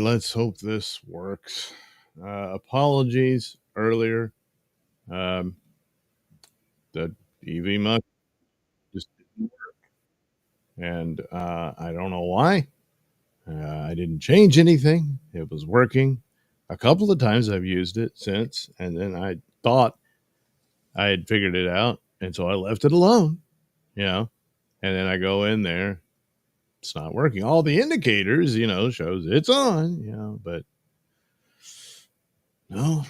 let's hope this works. Apologies earlier. Um, the EV mug just didn't work. And I don't know why. I didn't change anything. It was working. A couple of times I've used it since, and then I thought I had figured it out, and so I left it alone, you know. And then I go in there, it's not working. All the indicators, shows it's on, but no,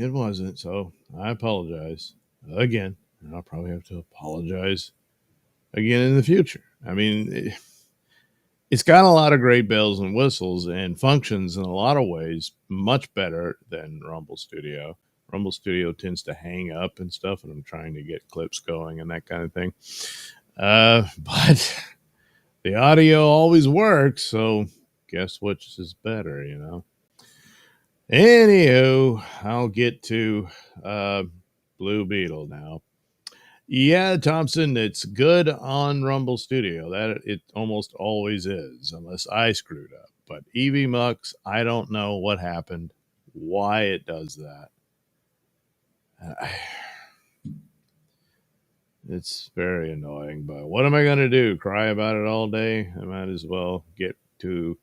it wasn't. So I apologize again. And I'll probably have to apologize again in the future. I mean, it's got a lot of great bells and whistles and functions in a lot of ways much better than Rumble Studio. Rumble Studio tends to hang up and stuff, and I'm trying to get clips going and that kind of thing. But the audio always works, so guess which is better, Anywho, I'll get to Blue Beetle now. Yeah, Thompson, it's good on Rumble Studio. That it almost always is, unless I screwed up. But EV Mux, I don't know what happened, why it does that. It's very annoying, but what am I going to do? Cry about it all day? I might as well get to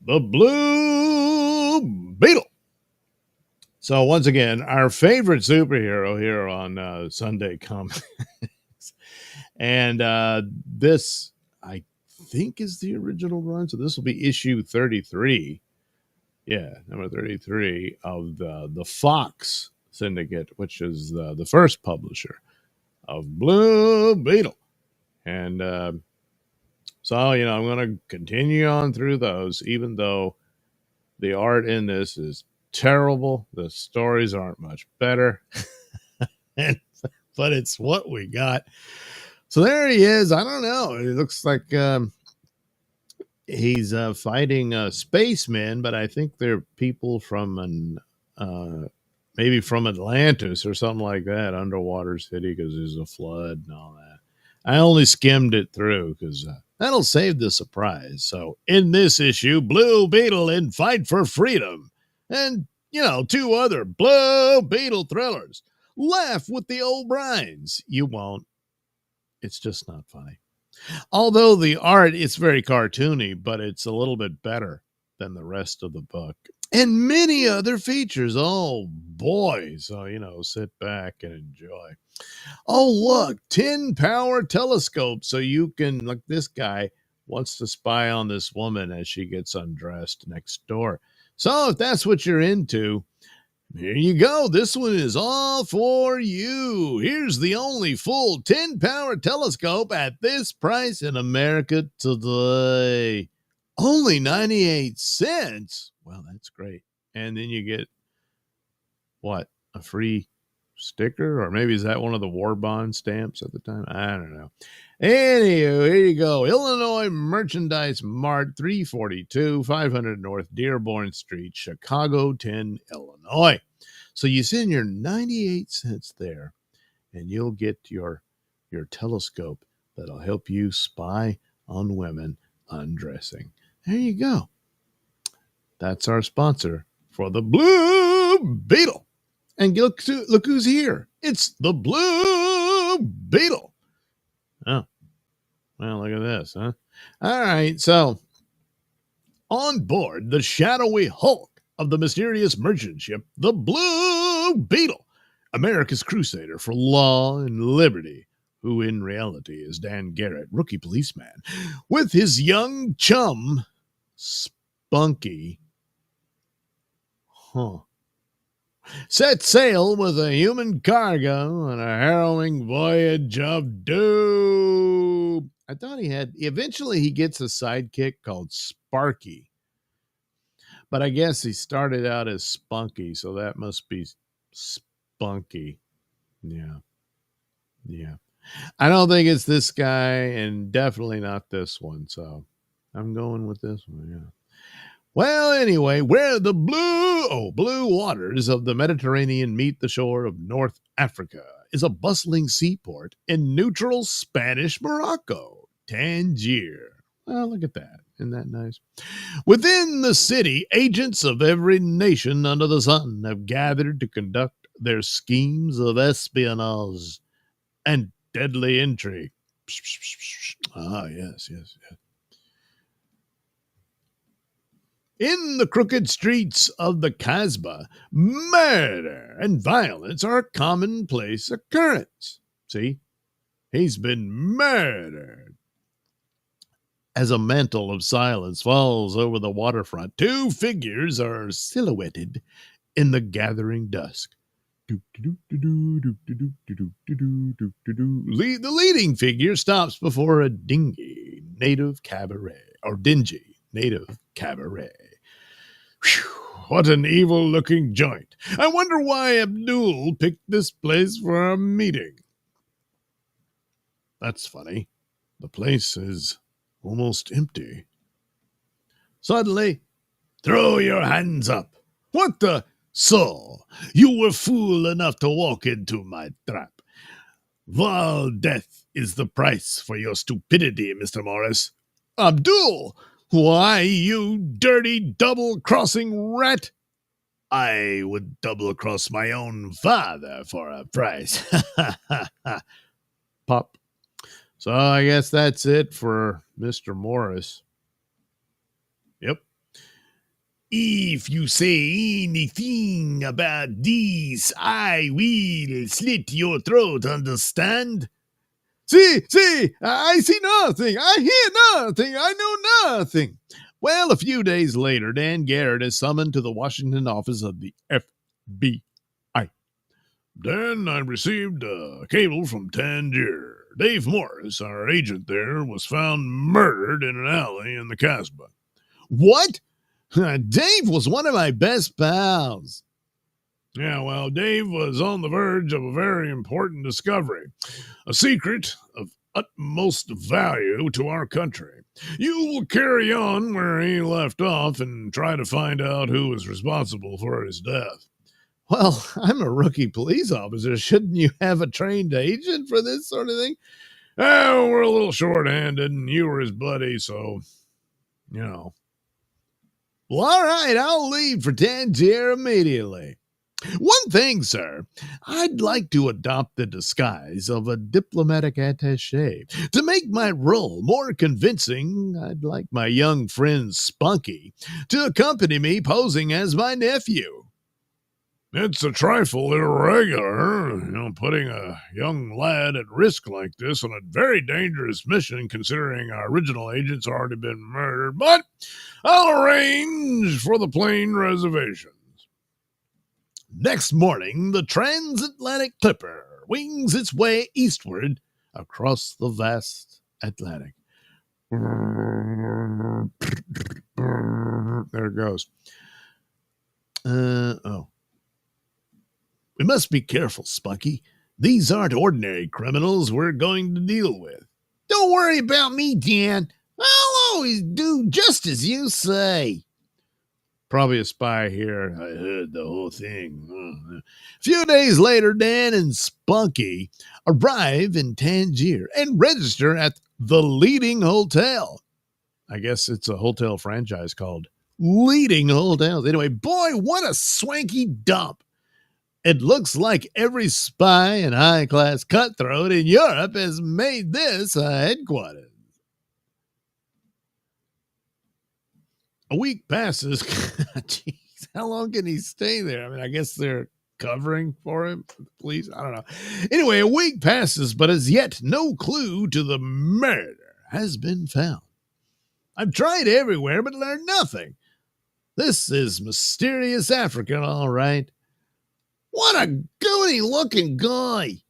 the Blue Beetle. So once again, our favorite superhero here on Sunday Comics. And this, I think, is the original run. So this will be issue 33. Yeah, number 33 of the Fox Syndicate, which is the first publisher of Blue Beetle. And so, I'm going to continue on through those, even though the art in this is terrible. The stories aren't much better. But it's what we got. So there he is. I don't know. It looks like he's fighting spacemen, but I think they're people from maybe from Atlantis or something like that, underwater city, because there's a flood and all that. I only skimmed it through because that'll save the surprise. So in this issue, Blue Beetle in Fight for Freedom, and 2 other Blue Beetle thrillers. Laugh with the O'Briens. You won't. It's just not funny. Although the art, it's very cartoony, but it's a little bit better than the rest of the book. And many other features. Oh, boy. So, sit back and enjoy. Oh, look, 10 power telescope. So you can, like this guy wants to spy on this woman as she gets undressed next door. So if that's what you're into, here you go. This one is all for you. Here's the only full 10 power telescope at this price in America today. Only 98 cents. Well, that's great. And then you get what? A free sticker? Or maybe is that one of the war bond stamps at the time? I don't know. Anywho, here you go. Illinois Merchandise Mart, 342, 500 North Dearborn Street, Chicago 10, Illinois. So you send your 98 cents there, and you'll get your telescope that'll help you spy on women undressing. There you go. That's our sponsor for the Blue Beetle. And look who's here. It's the Blue Beetle. Oh, well, look at this, huh? All right, so on board the shadowy hulk of the mysterious merchant ship, the Blue Beetle, America's crusader for law and liberty, who in reality is Dan Garrett, rookie policeman, with his young chum, Spunky. Set sail with a human cargo on a harrowing voyage of doom. I thought eventually he gets a sidekick called Sparky. But I guess he started out as Spunky, so that must be Spunky. Yeah. I don't think it's this guy, and definitely not this one, so I'm going with this one, yeah. Well, anyway, where the blue waters of the Mediterranean meet the shore of North Africa is a bustling seaport in neutral Spanish Morocco, Tangier. Well, look at that. Isn't that nice? Within the city, agents of every nation under the sun have gathered to conduct their schemes of espionage and deadly intrigue. Ah, yes, yes, yes. In the crooked streets of the Casbah, murder and violence are a commonplace occurrence. See, he's been murdered. As a mantle of silence falls over the waterfront, two figures are silhouetted in the gathering dusk. The leading figure stops before a dingy native cabaret, or dingy native cabaret. Whew, what an evil-looking joint. I wonder why Abdul picked this place for a meeting. That's funny. The place is almost empty. Suddenly, throw your hands up. What the? So, you were fool enough to walk into my trap. Well, death is the price for your stupidity, Mr. Morris. Abdul! Why, you dirty double-crossing rat! I would double-cross my own father for a price. Pop. So I guess that's it for Mr. Morris. Yep. If you say anything about this, I will slit your throat, understand? See, I see nothing, I hear nothing, I know nothing. Well, a few days later, Dan Garrett is summoned to the Washington office of the FBI. Dan, I received a cable from Tangier. Dave Morris, our agent there, was found murdered in an alley in the Casbah. What? Dave was one of my best pals. Yeah, well, Dave was on the verge of a very important discovery, a secret of utmost value to our country. You will carry on where he left off and try to find out who was responsible for his death. Well, I'm a rookie police officer. Shouldn't you have a trained agent for this sort of thing? Oh, we're a little short-handed, and you were his buddy, so, you know. Well, all right, I'll leave for Tangier immediately. One thing, sir, I'd like to adopt the disguise of a diplomatic attaché. To make my role more convincing, I'd like my young friend Spunky to accompany me posing as my nephew. It's a trifle irregular, putting a young lad at risk like this on a very dangerous mission, considering our original agent's already been murdered, but I'll arrange for the plane reservations. Next morning, the transatlantic clipper wings its way eastward across the vast Atlantic. There it goes. We must be careful, Spunky. These aren't ordinary criminals we're going to deal with. Don't worry about me, Dan. I'll always do just as you say. Probably a spy here. I heard the whole thing. A few days later, Dan and Spunky arrive in Tangier and register at the Leading Hotel. I guess it's a hotel franchise called Leading Hotels. Anyway, boy, what a swanky dump. It looks like every spy and high-class cutthroat in Europe has made this a headquarters. A week passes. Jeez, how long can he stay there? I mean, I guess they're covering for him, police. I don't know. Anyway, a week passes, but as yet no clue to the murder has been found. I've tried everywhere, but learned nothing. This is mysterious Africa, all right. What a goony-looking guy.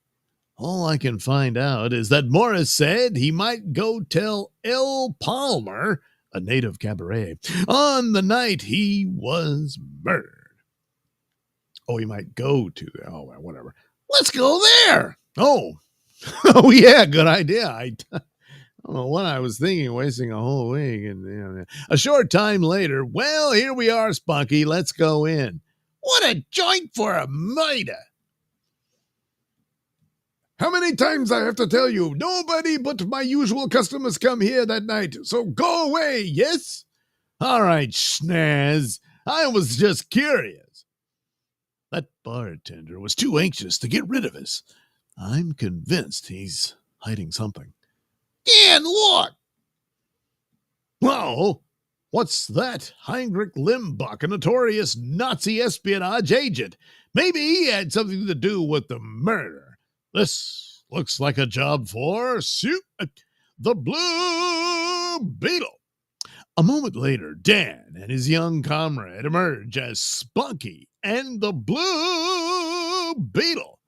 All I can find out is that Morris said he might go tell L. Palmer, a native cabaret, on the night he was murdered. Oh, he might go to there. Oh, whatever. Let's go there. Oh, oh yeah, good idea. I don't know what I was thinking, wasting a whole week. And a short time later, well, here we are, Spunky. Let's go in. What a joint for a murder. How How many times I have to tell you, nobody but my usual customers come here that night, so go away, yes? All right, Schnaz, I was just curious. That bartender was too anxious to get rid of us. I'm convinced he's hiding something. And what? Well, what's that? Heinrich Limbach, a notorious Nazi espionage agent. Maybe he had something to do with the murder. This looks like a job for the Blue Beetle. A moment later, Dan and his young comrade emerge as Spunky and the Blue Beetle.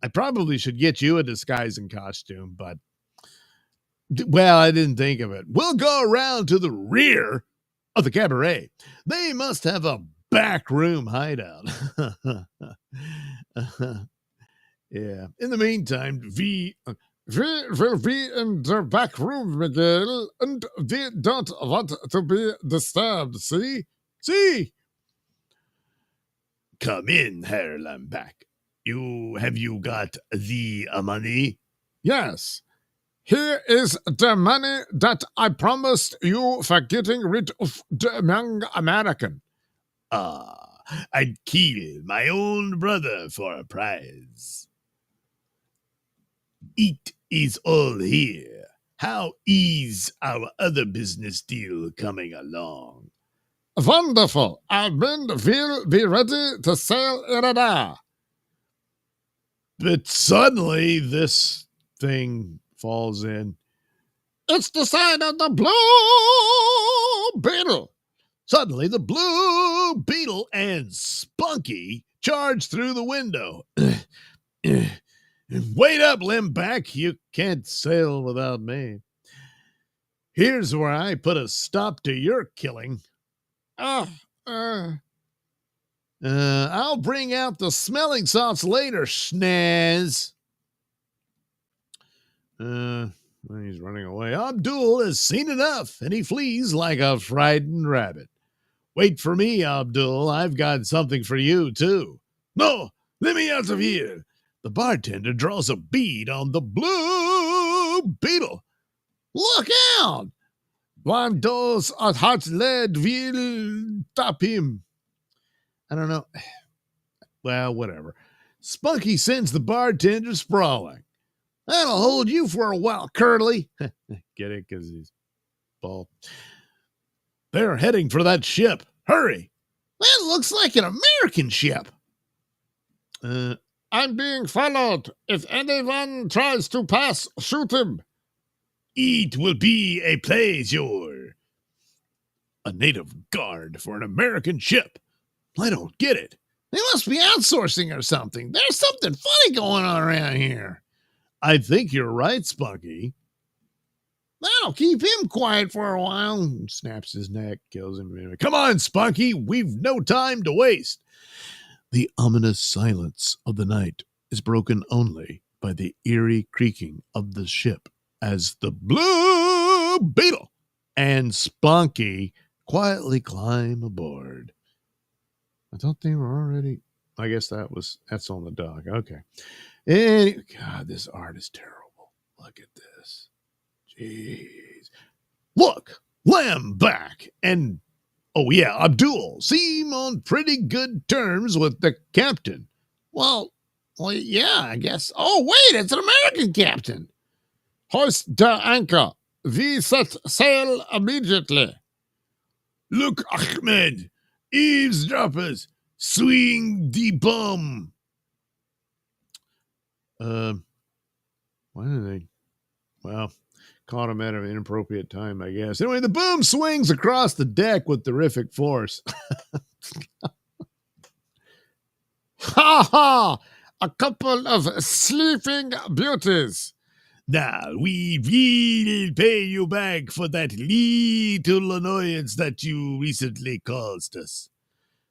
I probably should get you a disguising costume, but, well, I didn't think of it. We'll go around to the rear of the cabaret. They must have a back room hideout. Yeah. In the meantime, we will be in the back room, Miguel, and we don't want to be disturbed, see? See? Come in, Herr Lambach. Have you got the money? Yes. Here is the money that I promised you for getting rid of the young American. I'd kill my own brother for a prize. It is all here. How is our other business deal coming along? Wonderful. Our men will be ready to sail in an hour. But suddenly this thing falls in. It's the sign of the Blue Beetle. Suddenly the Blue Beetle and Spunky charge through the window. Wait up, Limback. You can't sail without me. Here's where I put a stop to your killing. I'll bring out the smelling salts later, Schnaz. He's running away. Abdul has seen enough, and he flees like a frightened rabbit. Wait for me, Abdul. I've got something for you, too. No, let me out of here. The bartender draws a bead on the Blue Beetle. Look out! One dose of hot lead will stop him. I don't know. Well, whatever. Spunky sends the bartender sprawling. That'll hold you for a while, Curly. Get it? Because he's bald. They're heading for that ship. Hurry. That looks like an American ship. I'm being followed. If anyone tries to pass, shoot him. It will be a pleasure. A native guard for an American ship. I don't get it. They must be outsourcing or something. There's something funny going on around here. I think you're right, Spunky. That'll keep him quiet for a while. Snaps his neck, kills him. Come on, Spunky. We've no time to waste. The ominous silence of the night is broken only by the eerie creaking of the ship as the Blue Beetle and Spunky quietly climb aboard. I thought they were already. I guess that's on the dock. Okay. And God, this art is terrible. Look at this. Jeez. Look, Lamback and Abdul seem on pretty good terms with the captain. Well, yeah, I guess. Oh, wait, it's an American captain. Hoist the anchor. We set sail immediately. Look, Ahmed. Eavesdroppers. Swing the bomb. Why did they? Well, caught him at an inappropriate time, I guess. Anyway, the boom swings across the deck with terrific force. Ha ha! A couple of sleeping beauties. Now, we will pay you back for that little annoyance that you recently caused us.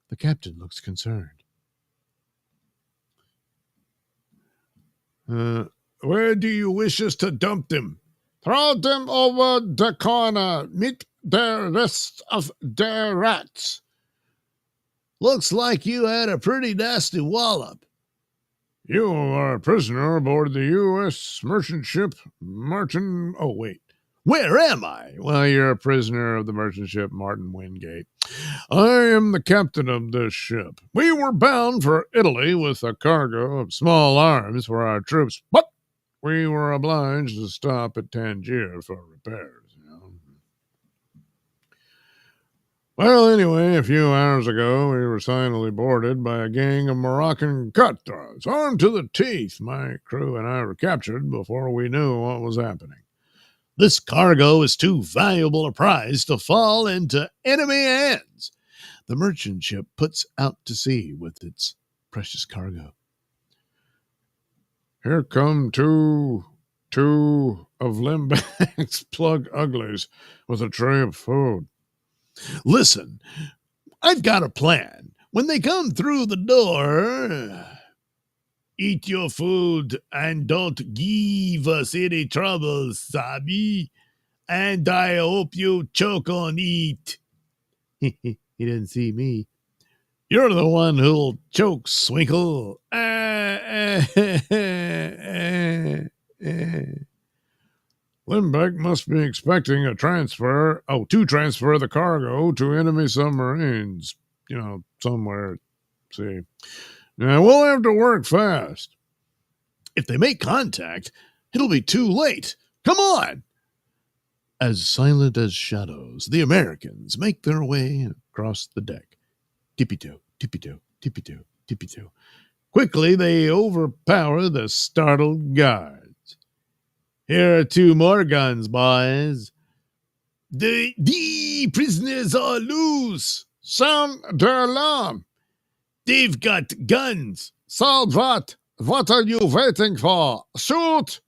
The captain looks concerned. Where do you wish us to dump them? Throw them over the corner. Meet the rest of the rats. Looks like you had a pretty nasty wallop. You are a prisoner aboard the U.S. merchant ship Martin. Oh, wait. Where am I? Well, you're a prisoner of the merchant ship Martin Wingate. I am the captain of this ship. We were bound for Italy with a cargo of small arms for our troops, but we were obliged to stop at Tangier for repairs. Well, anyway, a few hours ago, we were silently boarded by a gang of Moroccan cutthroats, armed to the teeth. My crew and I were captured before we knew what was happening. This cargo is too valuable a prize to fall into enemy hands. The merchant ship puts out to sea with its precious cargo. Here come two of Limback's plug uglies with a tray of food. Listen, I've got a plan. When they come through the door, eat your food and don't give us any trouble, Sabi. And I hope you choke on it. He didn't see me. You're the one who'll choke, Swinkle. Limbeck must be expecting to transfer the cargo to enemy submarines, somewhere. See. Now, we'll have to work fast. If they make contact, it'll be too late. Come on! As silent as shadows, the Americans make their way across the deck. Tippy-toe, tippy-toe, tippy-toe, tippy-toe. Quickly, they overpower the startled guards. Here are 2 more guns, boys. The prisoners are loose. Sound the alarm. They've got guns. So what? What are you waiting for? Shoot!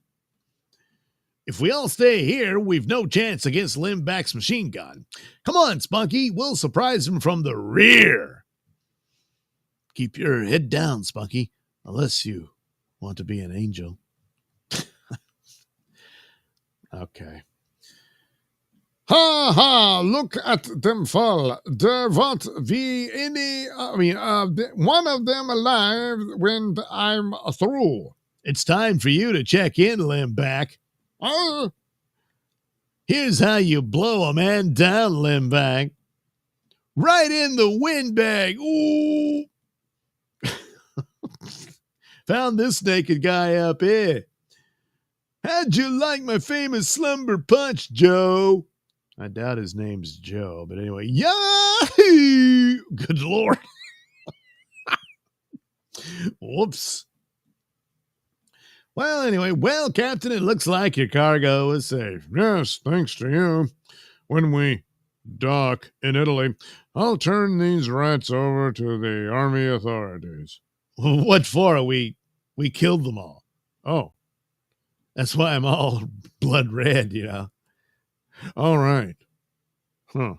If we all stay here, we've no chance against Limback's machine gun. Come on, Spunky. We'll surprise him from the rear. Keep your head down, Spunky, unless you want to be an angel. Okay. Ha ha! Look at them fall. There won't be one of them alive when I'm through. It's time for you to check in, Limback. Here's how you blow a man down, Limback. Right in the windbag. Ooh! Found this naked guy up here. How'd you like my famous slumber punch, Joe? I doubt his name's Joe, but anyway. Yahoo! Good Lord. Whoops. Well, anyway, Captain, it looks like your cargo is safe. Yes, thanks to you. When we dock in Italy, I'll turn these rats over to the army authorities. What for? We killed them all. Oh. That's why I'm all blood red, All right. Huh.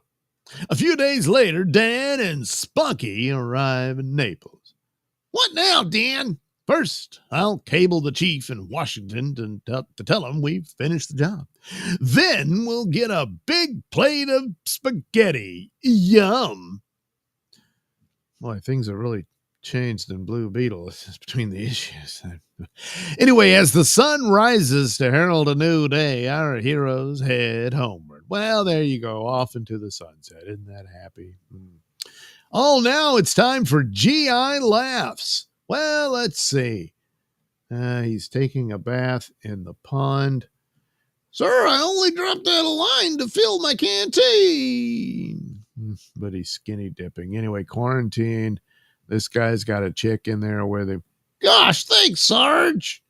A few days later, Dan and Spunky arrive in Naples. What now, Dan? First, I'll cable the chief in Washington to tell him we've finished the job. Then we'll get a big plate of spaghetti. Yum. Boy, things are really changed in Blue Beetle. It's between the issues. Anyway, as the sun rises to herald a new day, our heroes head homeward. Well, there you go, off into the sunset. Isn't that happy? Oh, now it's time for GI Laughs. Well, let's see. He's taking a bath in the pond. Sir, I only dropped out of line to fill my canteen. But he's skinny dipping. Anyway, quarantine. This guy's got a chick in there with him. Gosh, thanks, Sarge.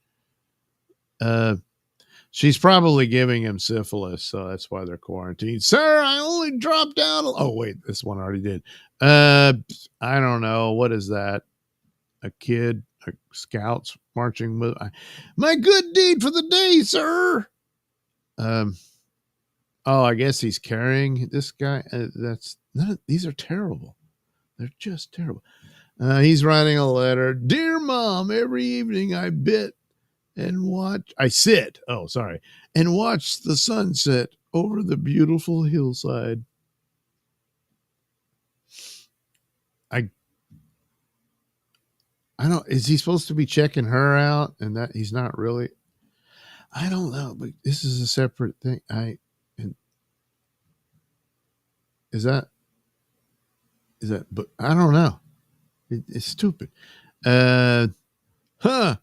She's probably giving him syphilis, so that's why they're quarantined. Sir, I only dropped out. Oh, wait, this one already did. I don't know. What is that? A kid, a scouts marching with my good deed for the day, sir. I guess he's carrying this guy. These are terrible. They're just terrible. He's writing a letter. Dear Mom, every evening I sit and watch the sunset over the beautiful hillside. I don't. Is he supposed to be checking her out, and that he's not really? I don't know, but this is a separate thing. Is that But I don't know. It's stupid. Uh, huh?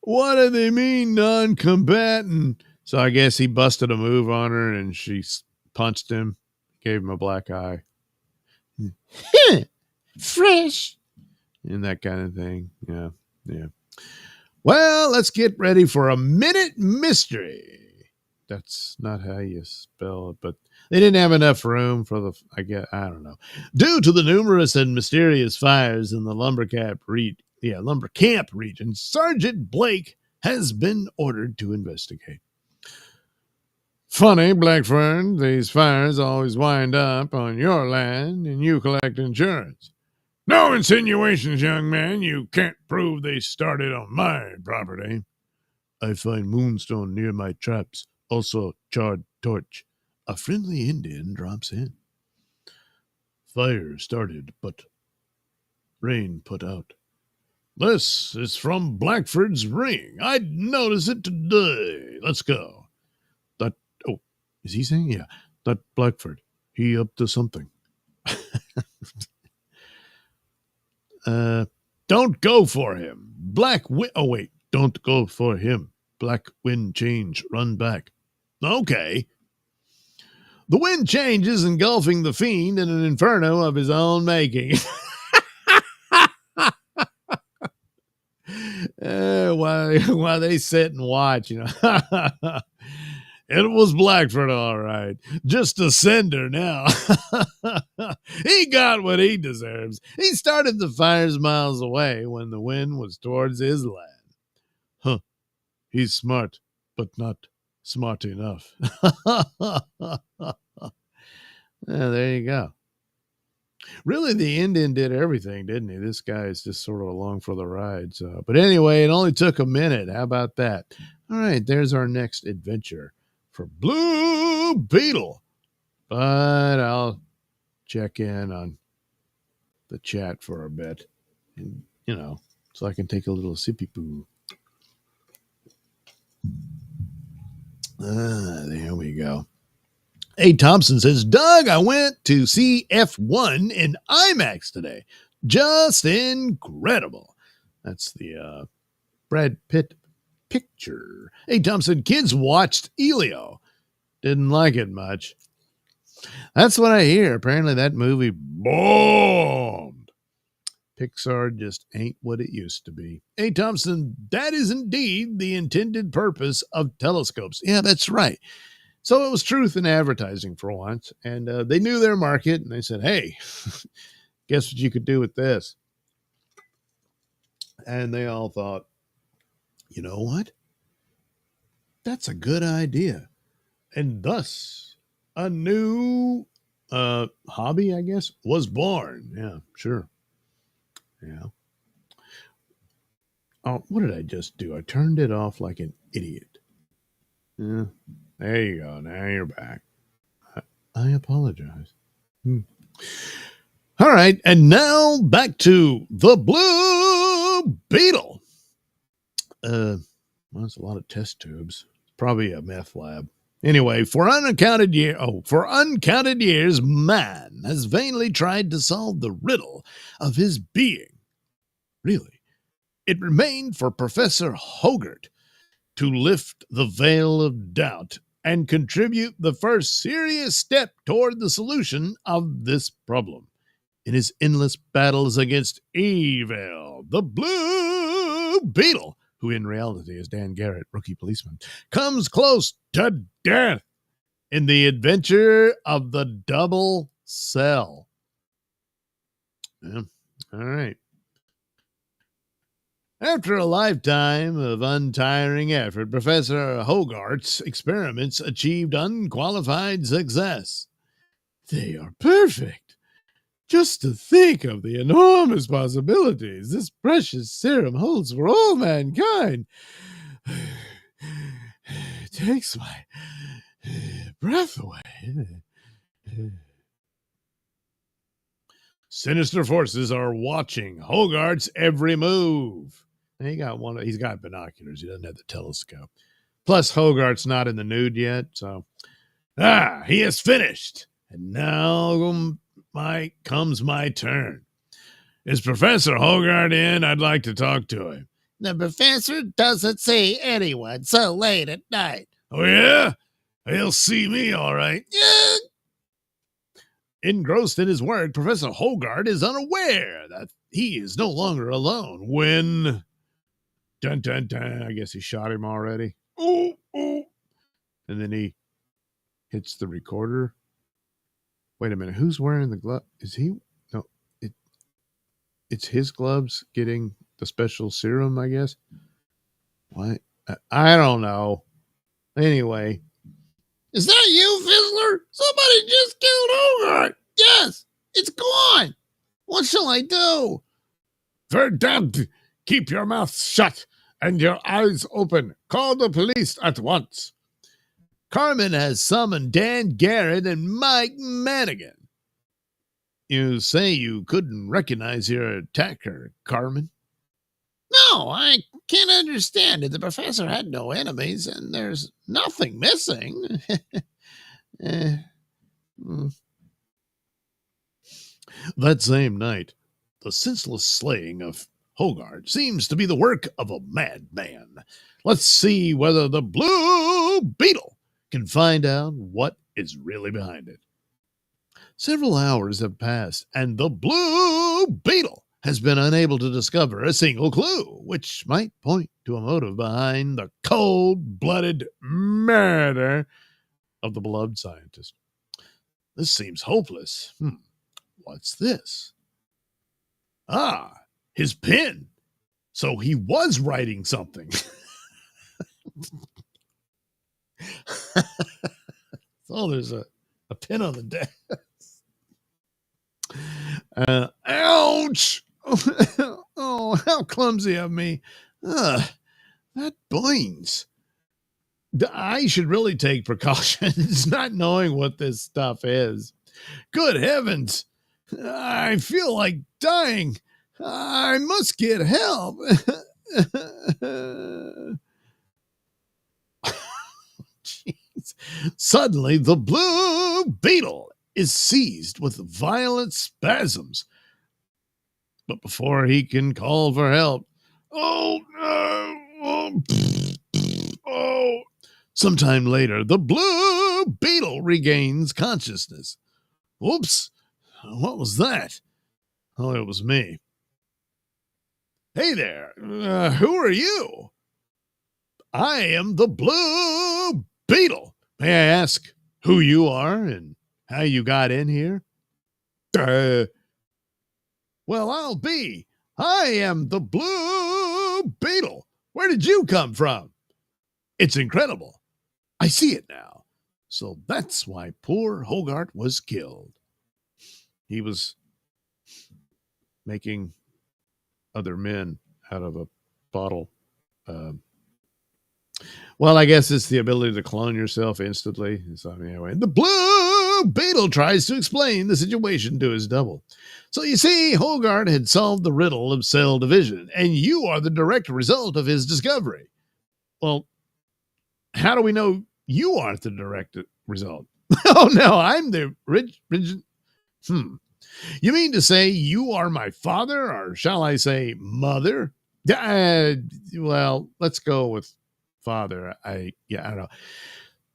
What do they mean, non-combatant? So I guess he busted a move on her, and she punched him, gave him a black eye. Fresh. And that kind of thing. Yeah. Yeah. Well, let's get ready for a minute mystery. That's not how you spell it, but they didn't have enough room for I don't know. Due to the numerous and mysterious fires in the lumber camp region, Sergeant Blake has been ordered to investigate. Funny, Blackfern, these fires always wind up on your land and you collect insurance. No insinuations, young man. You can't prove they started on my property. I find moonstone near my traps. Also charred torch. A friendly Indian drops in. Fire started, but rain put out. This is from Blackford's ring. I'd notice it today. Let's go. Is he saying? Yeah, that Blackford. He up to something. Don't go for him. Don't go for him. Black wind change. Run back. Okay. The wind changes, engulfing the fiend in an inferno of his own making. While they sit and watch, It was Blackford, all right. Just a sender now. He got what he deserves. He started the fires miles away when the wind was towards his land. Huh. He's smart, but not smart enough. There you go. Really, the Indian did everything, didn't he? This guy is just sort of along for the ride. But anyway, it only took a minute. How about that? All right, there's our next adventure for Blue Beetle. But I'll check in on the chat for a bit. And, so I can take a little sippy poo. There we go. A. Thompson says, Doug, I went to see F1 in IMAX today. Just incredible. That's the Brad Pitt picture. A. Thompson, kids watched Elio. Didn't like it much. That's what I hear. Apparently that movie bombed. Pixar just ain't what it used to be. A. Thompson, that is indeed the intended purpose of telescopes. Yeah, that's right. So it was truth in advertising for once, and they knew their market, and they said, hey, guess what you could do with this? And they all thought, you know what? That's a good idea. And thus, a new hobby, I guess, was born. Yeah, sure. Yeah. Oh, what did I just do? I turned it off like an idiot. Yeah. There you go. Now you're back. I apologize. All right. And now back to the Blue Beetle. Well, that's a lot of test tubes. Probably a meth lab. Anyway, for uncounted years, man has vainly tried to solve the riddle of his being. Really, it remained for Professor Hogarth to lift the veil of doubt and contribute the first serious step toward the solution of this problem. In his endless battles against evil, the Blue Beetle, who in reality is Dan Garrett, rookie policeman, comes close to death in the adventure of the Double Cell. Yeah. All right. After a lifetime of untiring effort, Professor Hogarth's experiments achieved unqualified success. They are perfect. Just to think of the enormous possibilities this precious serum holds for all mankind. It takes my breath away. Sinister forces are watching Hogarth's every move. And he's got binoculars. He doesn't have the telescope. Plus, Hogarth's not in the nude yet, so. He has finished. And now comes my turn. Is Professor Hogarth in? I'd like to talk to him. The professor doesn't see anyone so late at night. Oh, yeah? He'll see me, all right. Yeah. Engrossed in his work, Professor Hogarth is unaware that he is no longer alone when... Dun, dun, dun. I guess he shot him already. Ooh, ooh. And then he hits the recorder. Wait a minute. Who's wearing the glove? Is he? No. It's his gloves getting the special serum, I guess. What? I don't know. Anyway. Is that you, Fizzler? Somebody just killed Hogarth. Yes, it's gone. What shall I do? Verdammt! Keep your mouth shut and your eyes open. Call the police at once. Carmen has summoned Dan Garrett and Mike Madigan. You say you couldn't recognize your attacker, Carmen? No, I can't understand it. The professor had no enemies, and there's nothing missing. That same night, the senseless slaying of Hogarth seems to be the work of a madman. Let's see whether the Blue Beetle can find out what is really behind it. Several hours have passed, and the Blue Beetle has been unable to discover a single clue, which might point to a motive behind the cold-blooded murder of the beloved scientist. This seems hopeless. What's this? His pen. So he was writing something. Oh, there's a pen on the desk. Ouch! Oh, how clumsy of me. That boings. I should really take precautions, not knowing what this stuff is. Good heavens! I feel like dying. I must get help. Jeez. Suddenly, the Blue Beetle is seized with violent spasms. But before he can call for help, sometime later, the Blue Beetle regains consciousness. Whoops, what was that? Oh, it was me. Hey there, who are you? I am the Blue Beetle. May I ask who you are and how you got in here? Well, I'll be. I am the Blue Beetle. Where did you come from? It's incredible. I see it now. So that's why poor Hogarth was killed. He was making other men out of a bottle. Well, I guess it's the ability to clone yourself instantly. So anyway, the Blue Beetle tries to explain the situation to his double. So you see, Hogarth had solved the riddle of cell division, and you are the direct result of his discovery. Well, how do we know you aren't the direct result? Oh, no, I'm the original. You mean to say you are my father, or shall I say mother? Well, let's go with father. I don't know.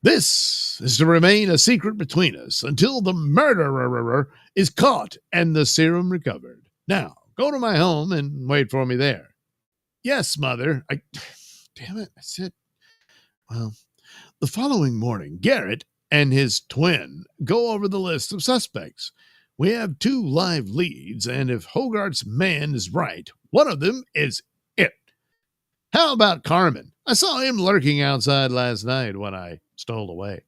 This is to remain a secret between us until the murderer is caught and the serum recovered. Now, go to my home and wait for me there. Yes, mother. Damn it, I said. Well, the following morning, Garrett and his twin go over the list of suspects. We have 2 live leads, and if Hogarth's man is right, one of them is it. How about Carmen? I saw him lurking outside last night when I stole away.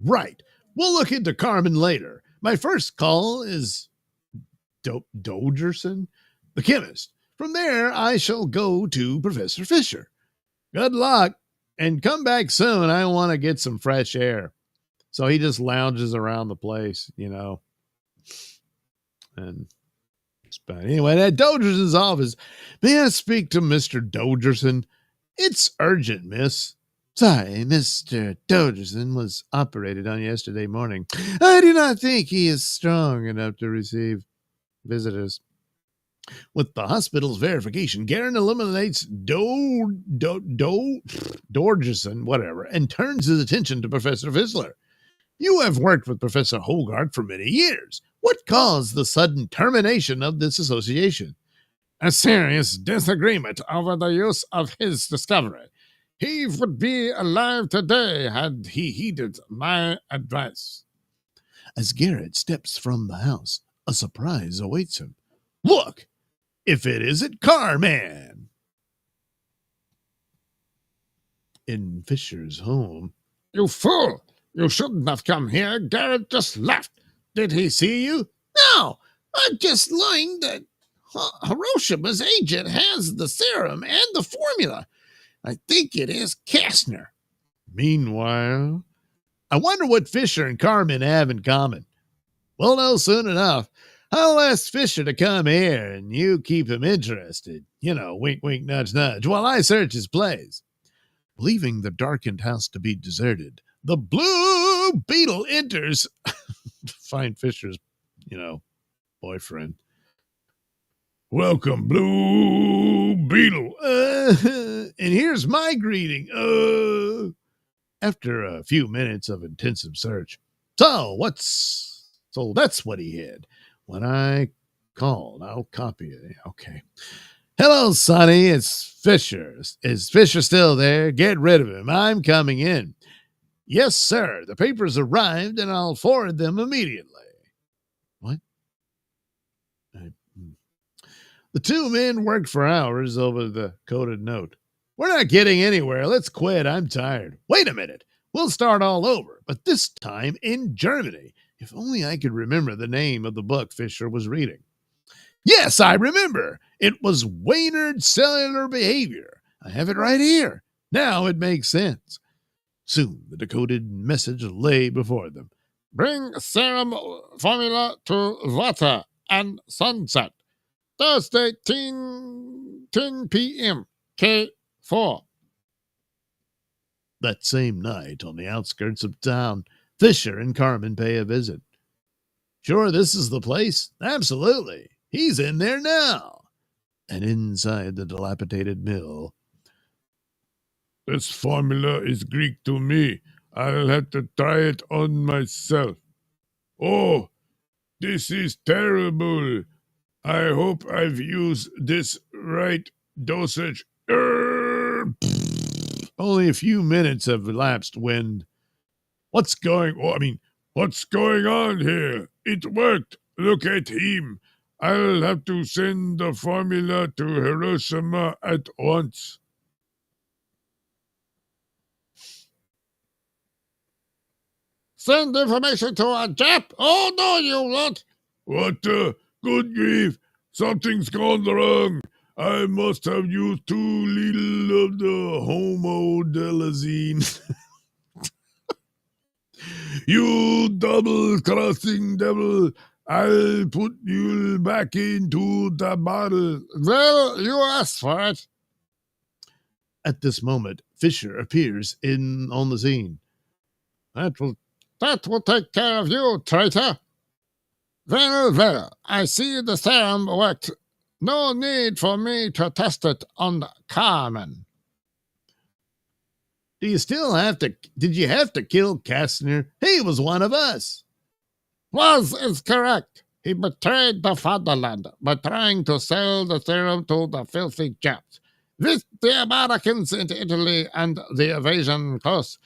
Right. We'll look into Carmen later. My first call is Dogerson, the chemist. From there, I shall go to Professor Fisher. Good luck, and come back soon. I want to get some fresh air. So he just lounges around the place, you know. And but anyway, at Dogerson's office, may I speak to Mr. Dogerson? It's urgent, miss. Sorry, Mr. Dogerson was operated on yesterday morning. I do not think he is strong enough to receive visitors. With the hospital's verification, Garen eliminates Dogerson, whatever, and turns his attention to Professor Fizzler. You have worked with Professor Hogarth for many years. What caused the sudden termination of this association? A serious disagreement over the use of his discovery. He would be alive today had he heeded my advice. As Garrett steps from the house, a surprise awaits him. Look, if it isn't Carman! In Fisher's home. You fool! You shouldn't have come here. Garrett just left. Did he see you? No, I'm just lying that Hiroshima's agent has the serum and the formula. I think it is Kastner. Meanwhile, I wonder what Fisher and Carmen have in common. We'll know soon enough. I'll ask Fisher to come here, and you keep him interested. You know, wink, wink, nudge, nudge, while I search his place. Leaving the darkened house to be deserted, the blue Beetle enters to find Fisher's, boyfriend. Welcome, Blue Beetle. And here's my greeting. After a few minutes of intensive search. So that's what he hid. When I called, I'll copy it. Okay. Hello, Sonny. It's Fisher. Is Fisher still there? Get rid of him. I'm coming in. Yes, sir. The papers arrived, and I'll forward them immediately. What? The two men worked for hours over the coded note. We're not getting anywhere. Let's quit. I'm tired. Wait a minute. We'll start all over, but this time in Germany. If only I could remember the name of the book Fisher was reading. Yes, I remember. It was Waynard's Cellular Behavior. I have it right here. Now it makes sense. Soon the decoded message lay before them. Bring serum formula to water and sunset. Thursday, 10 p.m. K4. That same night, on the outskirts of town, Fisher and Carmen pay a visit. Sure, this is the place? Absolutely. He's in there now. And inside the dilapidated mill. This formula is Greek to me. I'll have to try it on myself. Oh, this is terrible. I hope I've used this right dosage. Only a few minutes have elapsed when... What's going on here? It worked. Look at him. I'll have to send the formula to Hiroshima at once. Send information to a Jap? Oh, no, you won't. What the? Good grief. Something's gone wrong. I must have used too little of the homodilazine. You double-crossing devil. I'll put you back into the bottle. Well, you asked for it. At this moment, Fisher appears on the scene. That will take care of you, traitor. Well, I see the serum worked. No need for me to test it on Carmen. Did you have to kill Kastner? He was one of us. Is correct. He betrayed the fatherland by trying to sell the serum to the filthy Japs. With the Americans into Italy and the invasion coast,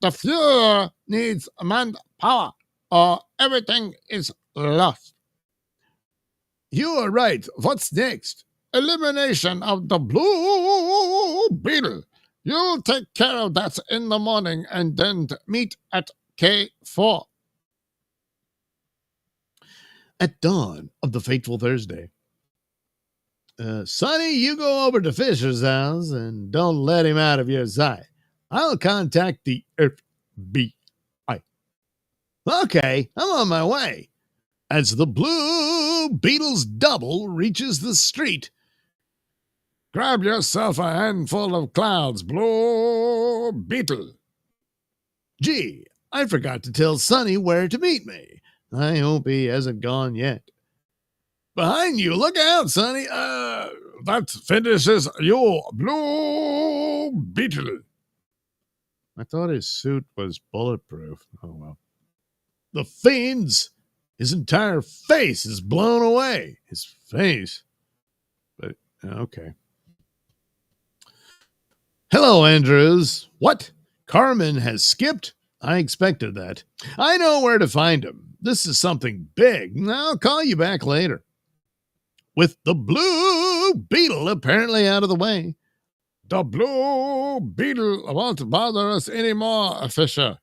the Fuhrer needs manpower, or everything is lost. You are right. What's next? Elimination of the Blue Beetle. You'll take care of that in the morning and then meet at K4. At dawn of the fateful Thursday. Sonny, you go over to Fisher's house and don't let him out of your sight. I'll contact the FBI. Okay, I'm on my way. As the blue Beetle's double reaches the street. Grab yourself a handful of clouds, Blue Beetle. Gee, I forgot to tell Sonny where to meet me. I hope he hasn't gone yet. Behind you, look out, Sonny. That finishes you, Blue Beetle. I thought his suit was bulletproof. Oh, well. The fiend's, his entire face is blown away. His face. But, okay. Hello, Andrews. What? Carmen has skipped? I expected that. I know where to find him. This is something big. I'll call you back later. With the blue Beetle apparently out of the way. The Blue Beetle won't bother us anymore, Fisher.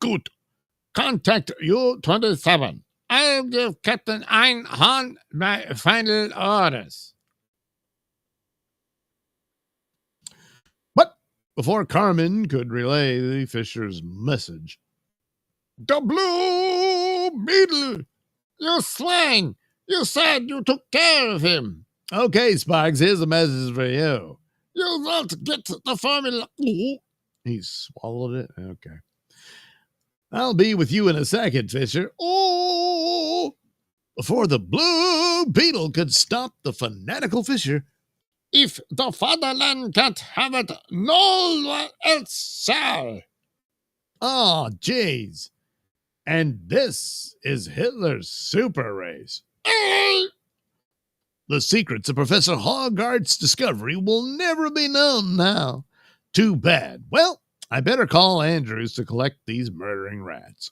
Good. Contact U-27. I'll give Captain Einhorn my final orders. But before Carmen could relay the Fisher's message. The Blue Beetle! You swine! You said you took care of him. Okay, Sparks, here's a message for you. You won't get the formula. He swallowed it? Okay. I'll be with you in a second, Fisher. Oh! Before the blue Beetle could stop the fanatical Fisher. If the fatherland can't have it, no one else shall. Oh, jeez. And this is Hitler's super race. The secrets of Professor Hoggart's discovery will never be known now. Too bad. Well, I better call Andrews to collect these murdering rats.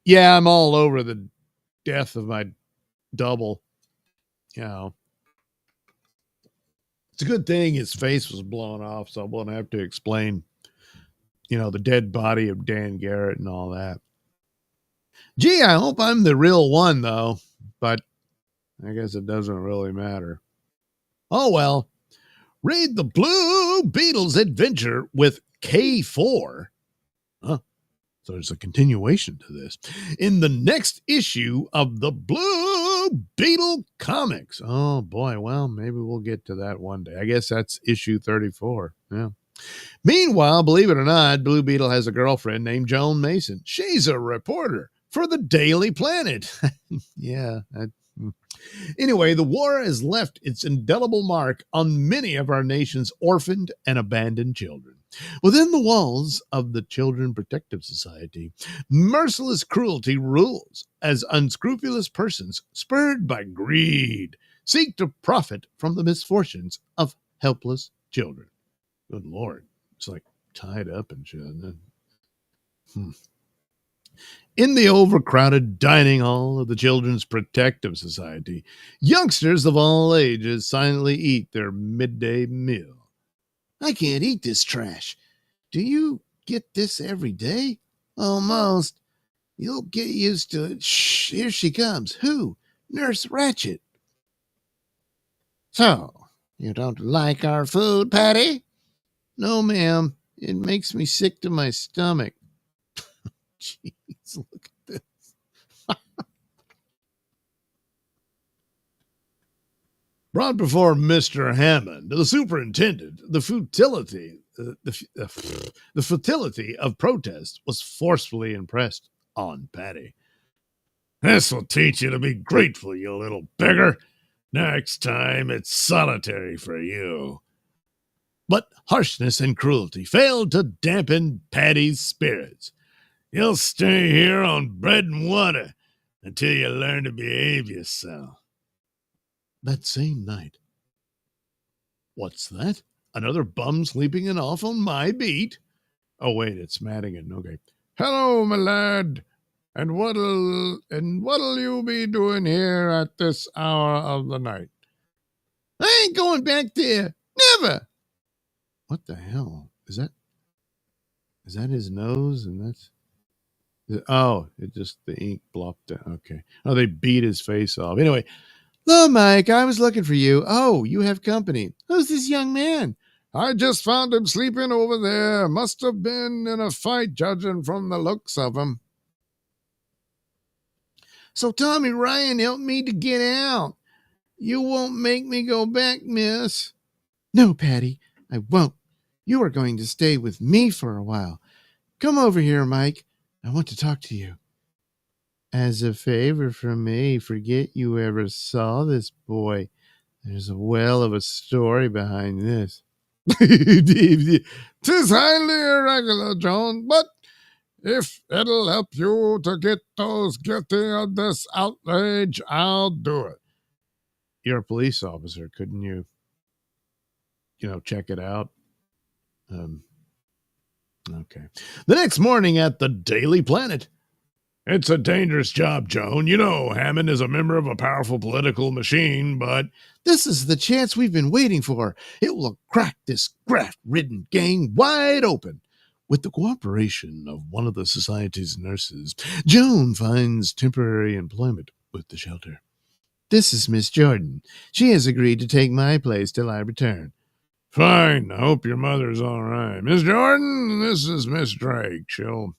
Yeah, I'm all over the death of my double. You know, it's a good thing his face was blown off, so I won't have to explain, the dead body of Dan Garrett and all that. Gee, I hope I'm the real one, though, but I guess it doesn't really matter. Oh, well. Read the Blue Beetle's adventure with K4. Huh. So there's a continuation to this. In the next issue of the Blue Beetle comics. Oh, boy. Well, maybe we'll get to that one day. I guess that's issue 34. Yeah. Meanwhile, believe it or not, Blue Beetle has a girlfriend named Joan Mason. She's a reporter for the Daily Planet. Yeah. Anyway, the war has left its indelible mark on many of our nation's orphaned and abandoned children. Within the walls of the Children Protective Society, merciless cruelty rules as unscrupulous persons, spurred by greed, seek to profit from the misfortunes of helpless children. Good Lord. It's like tied up and shit, isn't it? In the overcrowded dining hall of the Children's Protective Society, youngsters of all ages silently eat their midday meal. I can't eat this trash. Do you get this every day? Almost. You'll get used to it. Shh, here she comes. Who? Nurse Ratchet. So, you don't like our food, Patty? No, ma'am. It makes me sick to my stomach. Jeez, look at this. Brought before Mr. Hammond, the superintendent, the futility of protest was forcefully impressed on Patty. This will teach you to be grateful, you little beggar. Next time, it's solitary for you. But harshness and cruelty failed to dampen Patty's spirits. You'll stay here on bread and water until you learn to behave yourself. That same night. What's that? Another bum sleeping it off on my beat? Oh, wait, it's Madigan. Okay. Hello, my lad. And what'll you be doing here at this hour of the night? I ain't going back there. Never. What the hell? Is that his nose? And that's... Oh, it just, the ink blopped down. Okay. Oh, they beat his face off. Anyway, hello, Mike. I was looking for you. Oh, you have company. Who's this young man? I just found him sleeping over there. Must have been in a fight, judging from the looks of him. So Tommy Ryan helped me to get out. You won't make me go back, miss. No, Patty, I won't. You are going to stay with me for a while. Come over here, Mike. I want to talk to you. As a favor from me, forget you ever saw this boy. There's a well of a story behind this. 'Tis highly irregular, John, but if it'll help you to get those guilty of this outrage, I'll do it. You're a police officer. Couldn't you, check it out? Okay. The next morning at the Daily Planet. It's a dangerous job, Joan. You know, Hammond is a member of a powerful political machine, but this is the chance we've been waiting for. It will crack this graft-ridden gang wide open. With the cooperation of one of the society's nurses, Joan finds temporary employment with the shelter. This is Miss Jordan. She has agreed to take my place till I return. Fine. I hope your mother's all right. Miss Jordan, this is Miss Drake. She'll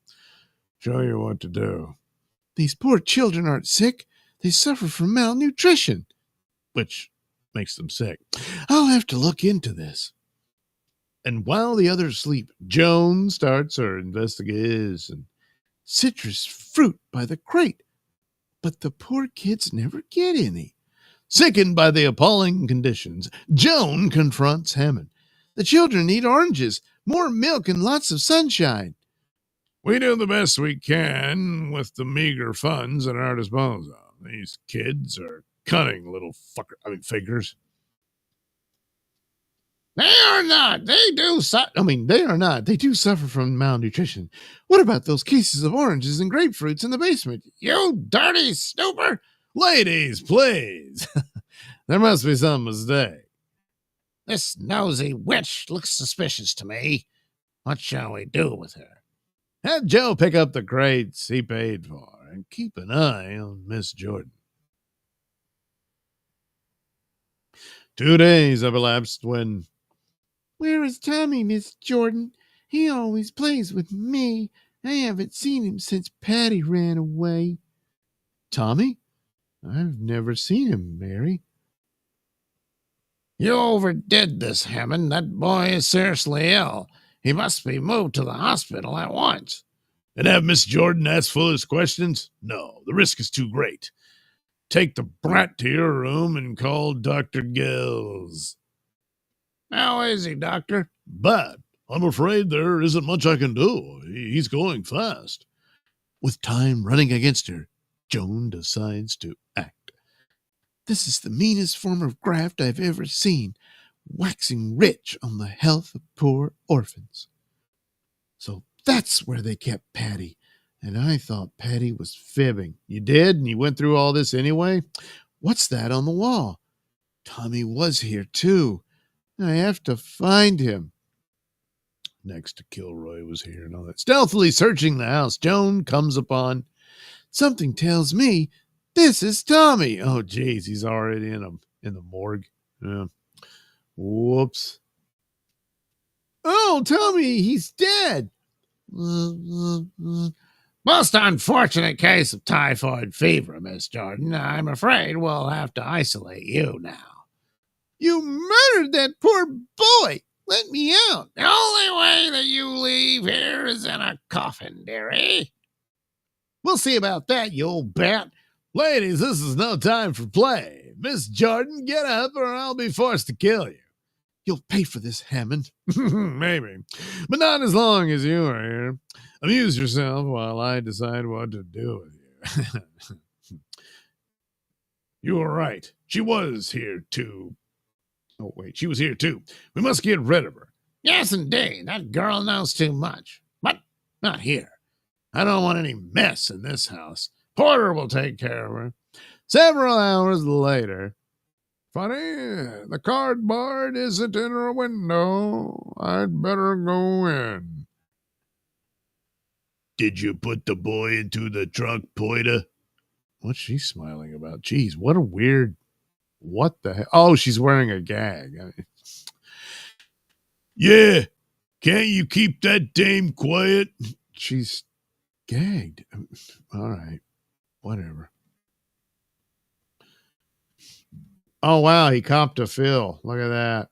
show you what to do. These poor children aren't sick. They suffer from malnutrition. Which makes them sick. I'll have to look into this. And while the others sleep, Joan starts her investigation. Citrus fruit by the crate. But the poor kids never get any. Sickened by the appalling conditions, Joan confronts Hammond. The children need oranges, more milk, and lots of sunshine. We do the best we can with the meager funds at our disposal. These kids are cunning little figures. They are not. They do suffer from malnutrition. What about those cases of oranges and grapefruits in the basement? You dirty snooper! Ladies, please. There must be some mistake. This nosy witch looks suspicious to me. What shall we do with her? Have Joe pick up the crates he paid for and keep an eye on Miss Jordan. 2 days have elapsed when... Where is Tommy, Miss Jordan? He always plays with me. I haven't seen him since Patty ran away. Tommy? I've never seen him, Mary. You overdid this, Hammond. That boy is seriously ill. He must be moved to the hospital at once. And have Miss Jordan ask foolish questions? No, the risk is too great. Take the brat to your room and call Dr. Gills. How is he, Doctor? But I'm afraid there isn't much I can do. He's going fast. With time running against her, Joan decides to act. This is the meanest form of graft I've ever seen, waxing rich on the health of poor orphans. So that's where they kept Patty, and I thought Patty was fibbing. You did? And you went through all this anyway? What's that on the wall? Tommy was here, too. I have to find him. Next to Kilroy was here and all that. Stealthily searching the house, Joan comes upon... Something tells me this is Tommy. Oh, geez, he's already in the morgue. Yeah. Whoops. Oh, Tommy, he's dead. Most unfortunate case of typhoid fever, Miss Jordan. I'm afraid we'll have to isolate you now. You murdered that poor boy. Let me out. The only way that you leave here is in a coffin, dearie. We'll see about that, you old bat. Ladies, this is no time for play. Miss Jordan, get up or I'll be forced to kill you. You'll pay for this, Hammond. Maybe, but not as long as you are here. Amuse yourself while I decide what to do with you. You were right. She was here too. Oh, wait, she was here too. We must get rid of her. Yes, indeed. That girl knows too much. But not here. I don't want any mess in this house. Porter will take care of her. Several hours later. Funny, the cardboard isn't in her window. I'd better go in. Did you put the boy into the trunk, Poita? What's she smiling about? Jeez, what a weird... What the hell? Oh, she's wearing a gag. Yeah, can't you keep that dame quiet? She's gagged. All right, whatever. Oh, wow, he copped a fill. Look at that.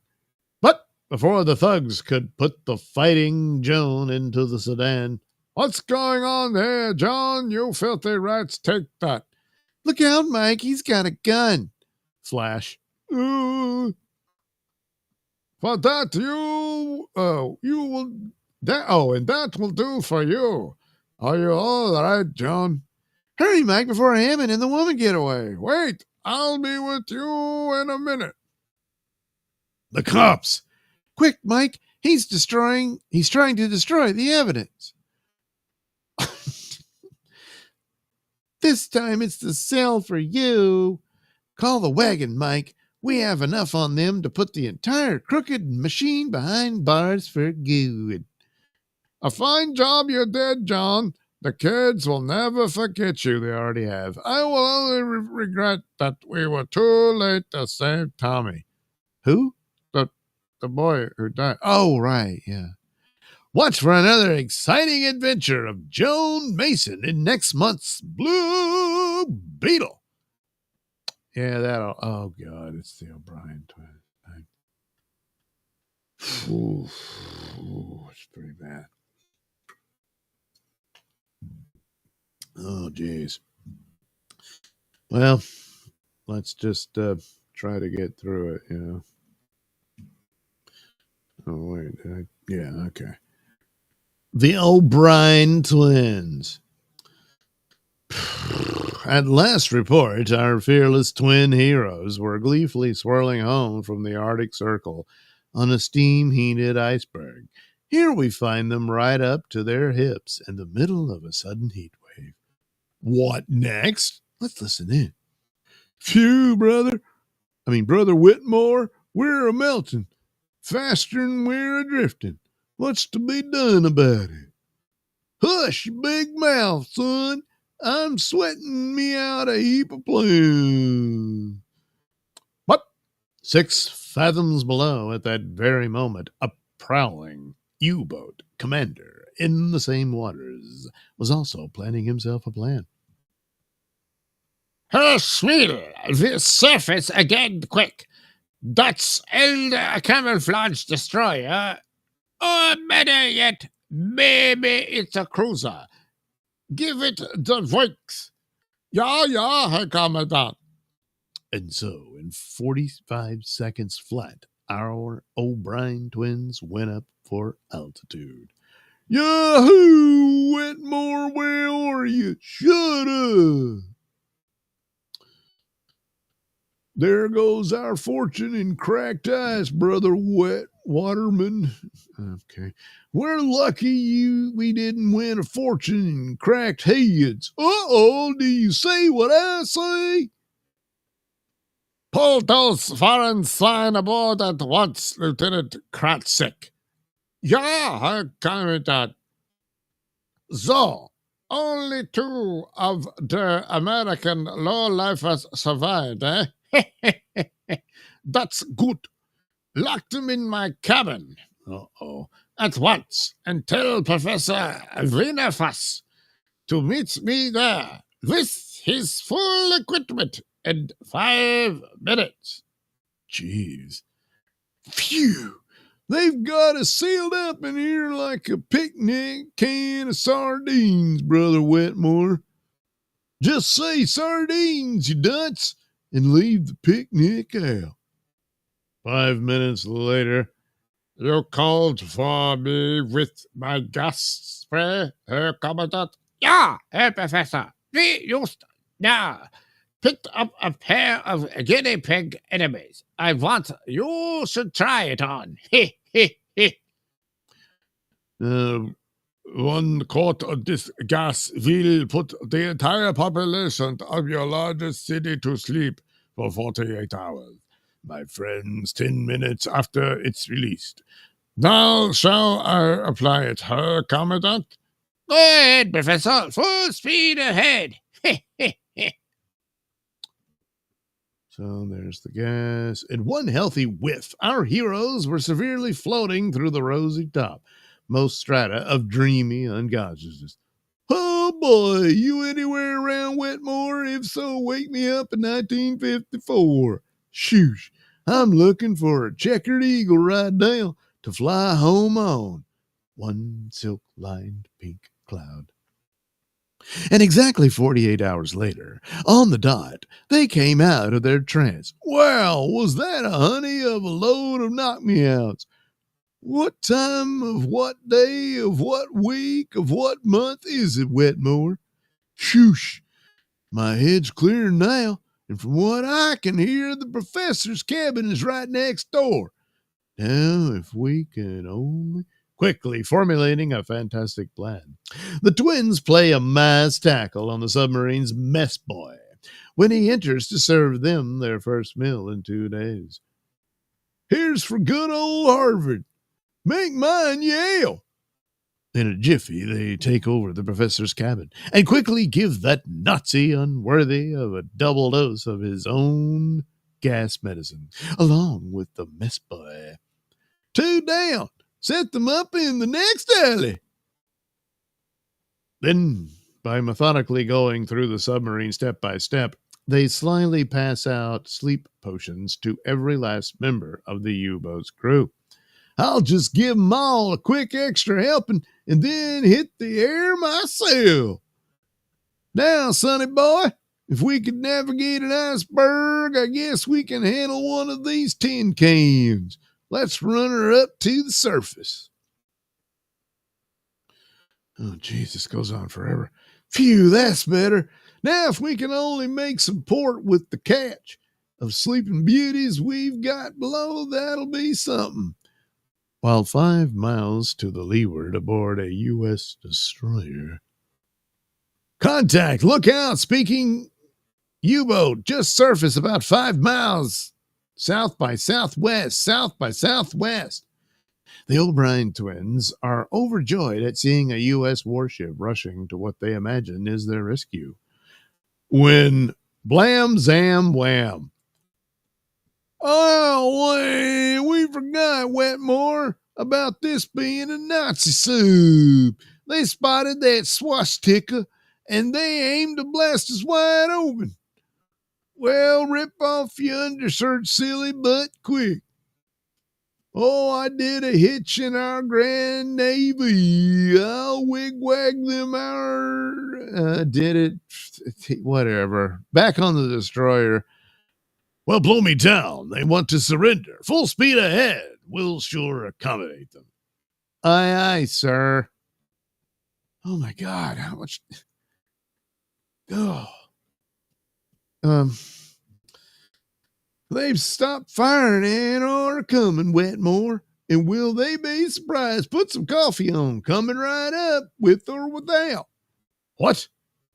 But before the thugs could put the fighting Joan into the sedan, "What's going on there, John? You filthy rats, take that." Look out, Mike. He's got a gun. Flash. For that you will and that will do for you. Are you all right, John? Hurry, Mike, before Hammond and the woman get away. Wait, I'll be with you in a minute. The cops. Quick, Mike. He's trying to destroy the evidence. This time it's the cell for you. Call the wagon, Mike. We have enough on them to put the entire crooked machine behind bars for good. A fine job you did, John. The kids will never forget you. They already have. I will only regret that we were too late to save Tommy. Who? The boy who died. Oh, right, yeah. Watch for another exciting adventure of Joan Mason in next month's Blue Beetle. Yeah, that'll... Oh, God, it's the O'Brien twins. It's pretty bad. Oh, geez. Well, let's just try to get through it, you know. Oh, wait. Yeah, okay. The O'Brien twins. At last report, our fearless twin heroes were gleefully swirling home from the Arctic Circle on a steam-heated iceberg. Here we find them right up to their hips in the middle of a sudden heat wave. What next? Let's listen in. Phew, Brother Whitmore, we're a melting. Faster'n we're a drifting. What's to be done about it? Hush, your big mouth, son. I'm sweating me out a heap of plume. But 6 fathoms below at that very moment, a prowling U-boat commander in the same waters was also planning himself a plan. Herr Schmiedel, the surface again quick. That's a camouflage destroyer. Or better yet, maybe it's a cruiser. Give it the works. Ja, Herr Commandant. And so, in 45 seconds flat, our O'Brien twins went up for altitude. Yahoo! Whitmore, where are you? Shut up! There goes our fortune in cracked ice, Brother Wet Waterman. Okay. We're lucky we didn't win a fortune in cracked heads. Uh-oh, do you see what I say? Pull those foreign swine aboard at once, Lieutenant Kratzek. Ja, Herr Commandant. So, only 2 of the American lowlifers survived, eh? That's good. Lock them in my cabin. Uh-oh. At once, and tell Professor Wienerfass to meet me there with his full equipment in 5 minutes. Jeez. Phew! They've got us sealed up in here like a picnic can of sardines, Brother Wetmore. Just say sardines, you dunce, and leave the picnic out. 5 minutes later. You called for me with my gas spray, Herr Commandant? Yeah, Herr Professor. We used picked up a pair of guinea pig enemies. I want you should try it on. 1 quart of this gas will put the entire population of your largest city to sleep for 48 hours. My friends, 10 minutes after it's released. Now shall I apply it, Herr Commandant? Go ahead, Professor. Full speed ahead. So there's the gas. In one healthy whiff, our heroes were severely floating through the rosy top, most strata of dreamy unconsciousness. Oh boy, you anywhere around Wetmore? If so, wake me up in 1954. Shoosh, I'm looking for a checkered eagle right now to fly home on one silk-lined pink cloud. And exactly 48 hours later, on the dot, they came out of their trance. Wow, was that a honey of a load of knock-me-outs? What time of what day of what week of what month is it, Wetmore? Shoosh, my head's clear now, and from what I can hear, the professor's cabin is right next door. Now, if we can only... Quickly formulating a fantastic plan, the twins play a mass tackle on the submarine's mess boy when he enters to serve them their first meal in 2 days. Here's for good old Harvard. Make mine Yale. In a jiffy, they take over the professor's cabin and quickly give that Nazi unworthy of a double dose of his own gas medicine, along with the mess boy. 2 down. Set them up in the next alley. Then, by methodically going through the submarine step by step, they slyly pass out sleep potions to every last member of the U-boat's crew. I'll just give 'em all a quick extra helping and then hit the air myself. Now, sonny boy, if we could navigate an iceberg, I guess we can handle one of these tin cans. Let's run her up to the surface. Oh, jeez, this goes on forever. Phew, that's better. Now, if we can only make some port with the catch of sleeping beauties we've got below, that'll be something. While 5 miles to the leeward aboard a U.S. destroyer. Contact, look out, speaking U-boat, just surface about 5 miles. South by southwest. The O'Brien twins are overjoyed at seeing a U.S. warship rushing to what they imagine is their rescue. When blam, zam, wham. Oh, we forgot, Wetmore, about this being a Nazi soup. They spotted that swastika, and they aimed to blast us wide open. Well, rip off your undershirt, silly, but quick. Oh, I did a hitch in our Grand Navy. I'll wig-wag them did it. Whatever. Back on the destroyer. Well, blow me down. They want to surrender. Full speed ahead. We'll sure accommodate them. Aye, aye, sir. Oh, my God. How much... Oh... They've stopped firing and are coming, Wetmore. And will they be surprised? Put some coffee on. Coming right up, with or without. What?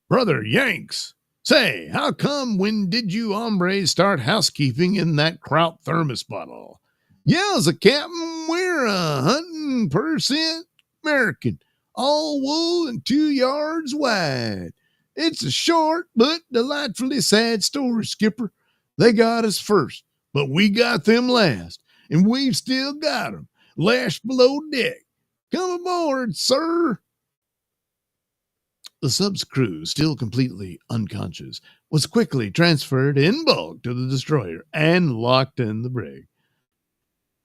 Brother Yanks. Say, how come when did you hombres start housekeeping in that kraut thermos bottle? Yowza, Captain, we're 100% American. All wool and 2 yards wide. It's a short but delightfully sad story, Skipper. They got us first, but we got them last, and we've still got them, lashed below deck. Come aboard, sir. The sub's crew, still completely unconscious, was quickly transferred in bulk to the destroyer and locked in the brig.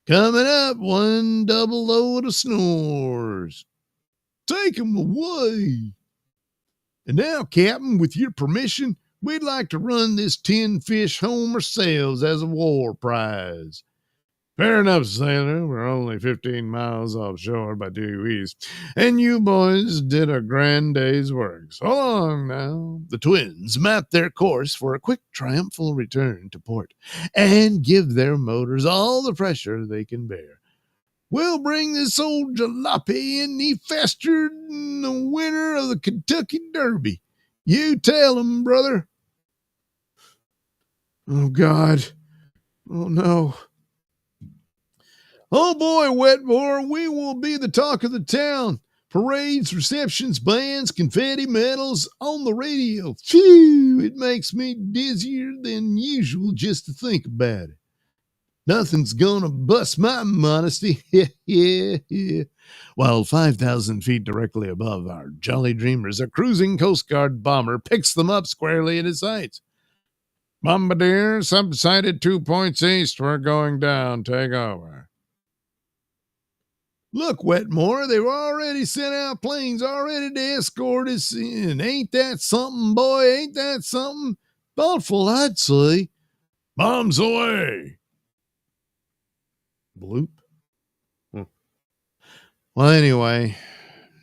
Coming up, 1 double load of snores. Take 'em away. And now, Captain, with your permission, we'd like to run this tin fish home ourselves as a war prize. Fair enough, sailor. We're only 15 miles offshore by due east, and you boys did a grand day's work. So long now. The twins mapped their course for a quick, triumphal return to port and give their motors all the pressure they can bear. We'll bring this old jalopy in the faster than the winner of the Kentucky Derby. You tell 'em, brother. Oh, God. Oh, no. Oh, boy, Wetmore, we will be the talk of the town. Parades, receptions, bands, confetti, medals on the radio. Phew, it makes me dizzier than usual just to think about it. Nothing's gonna bust my modesty. Yeah. While 5,000 feet directly above our jolly dreamers, a cruising Coast Guard bomber picks them up squarely in his sights. Bombardier subsided 2 points east. We're going down. Take over. Look, Wetmore, they've already sent out planes already to escort us in. Ain't that something, boy? Ain't that something? Thoughtful, I'd say. Bombs away. Bloop. Well, anyway.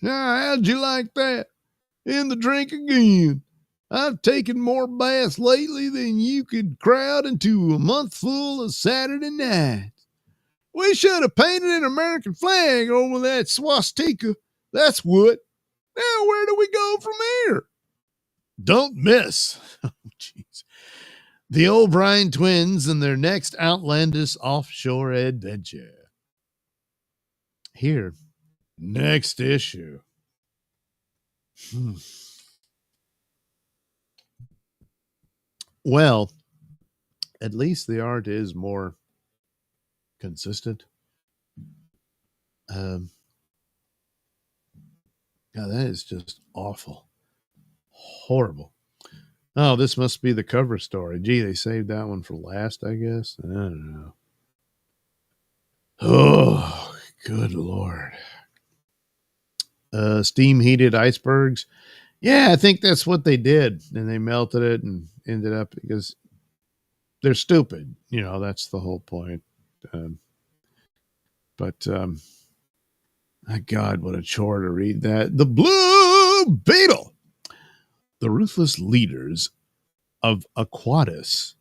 Now, how'd you like that? In the drink again. I've taken more baths lately than you could crowd into a month full of Saturday nights. We should have painted an American flag over that swastika. That's what. Now, where do we go from here? Don't miss. Oh, jeez. The O'Brien twins and their next outlandish offshore adventure. Here, next issue. Well, at least the art is more consistent. God, that is just awful. Horrible. Oh, this must be the cover story. Gee, they saved that one for last, I guess. I don't know. Oh, good Lord. Steam heated icebergs. Yeah, I think that's what they did. And they melted it and ended up because they're stupid. You know, that's the whole point. My God, what a chore to read that. The Blue Beetle. The ruthless leaders of Aquatis.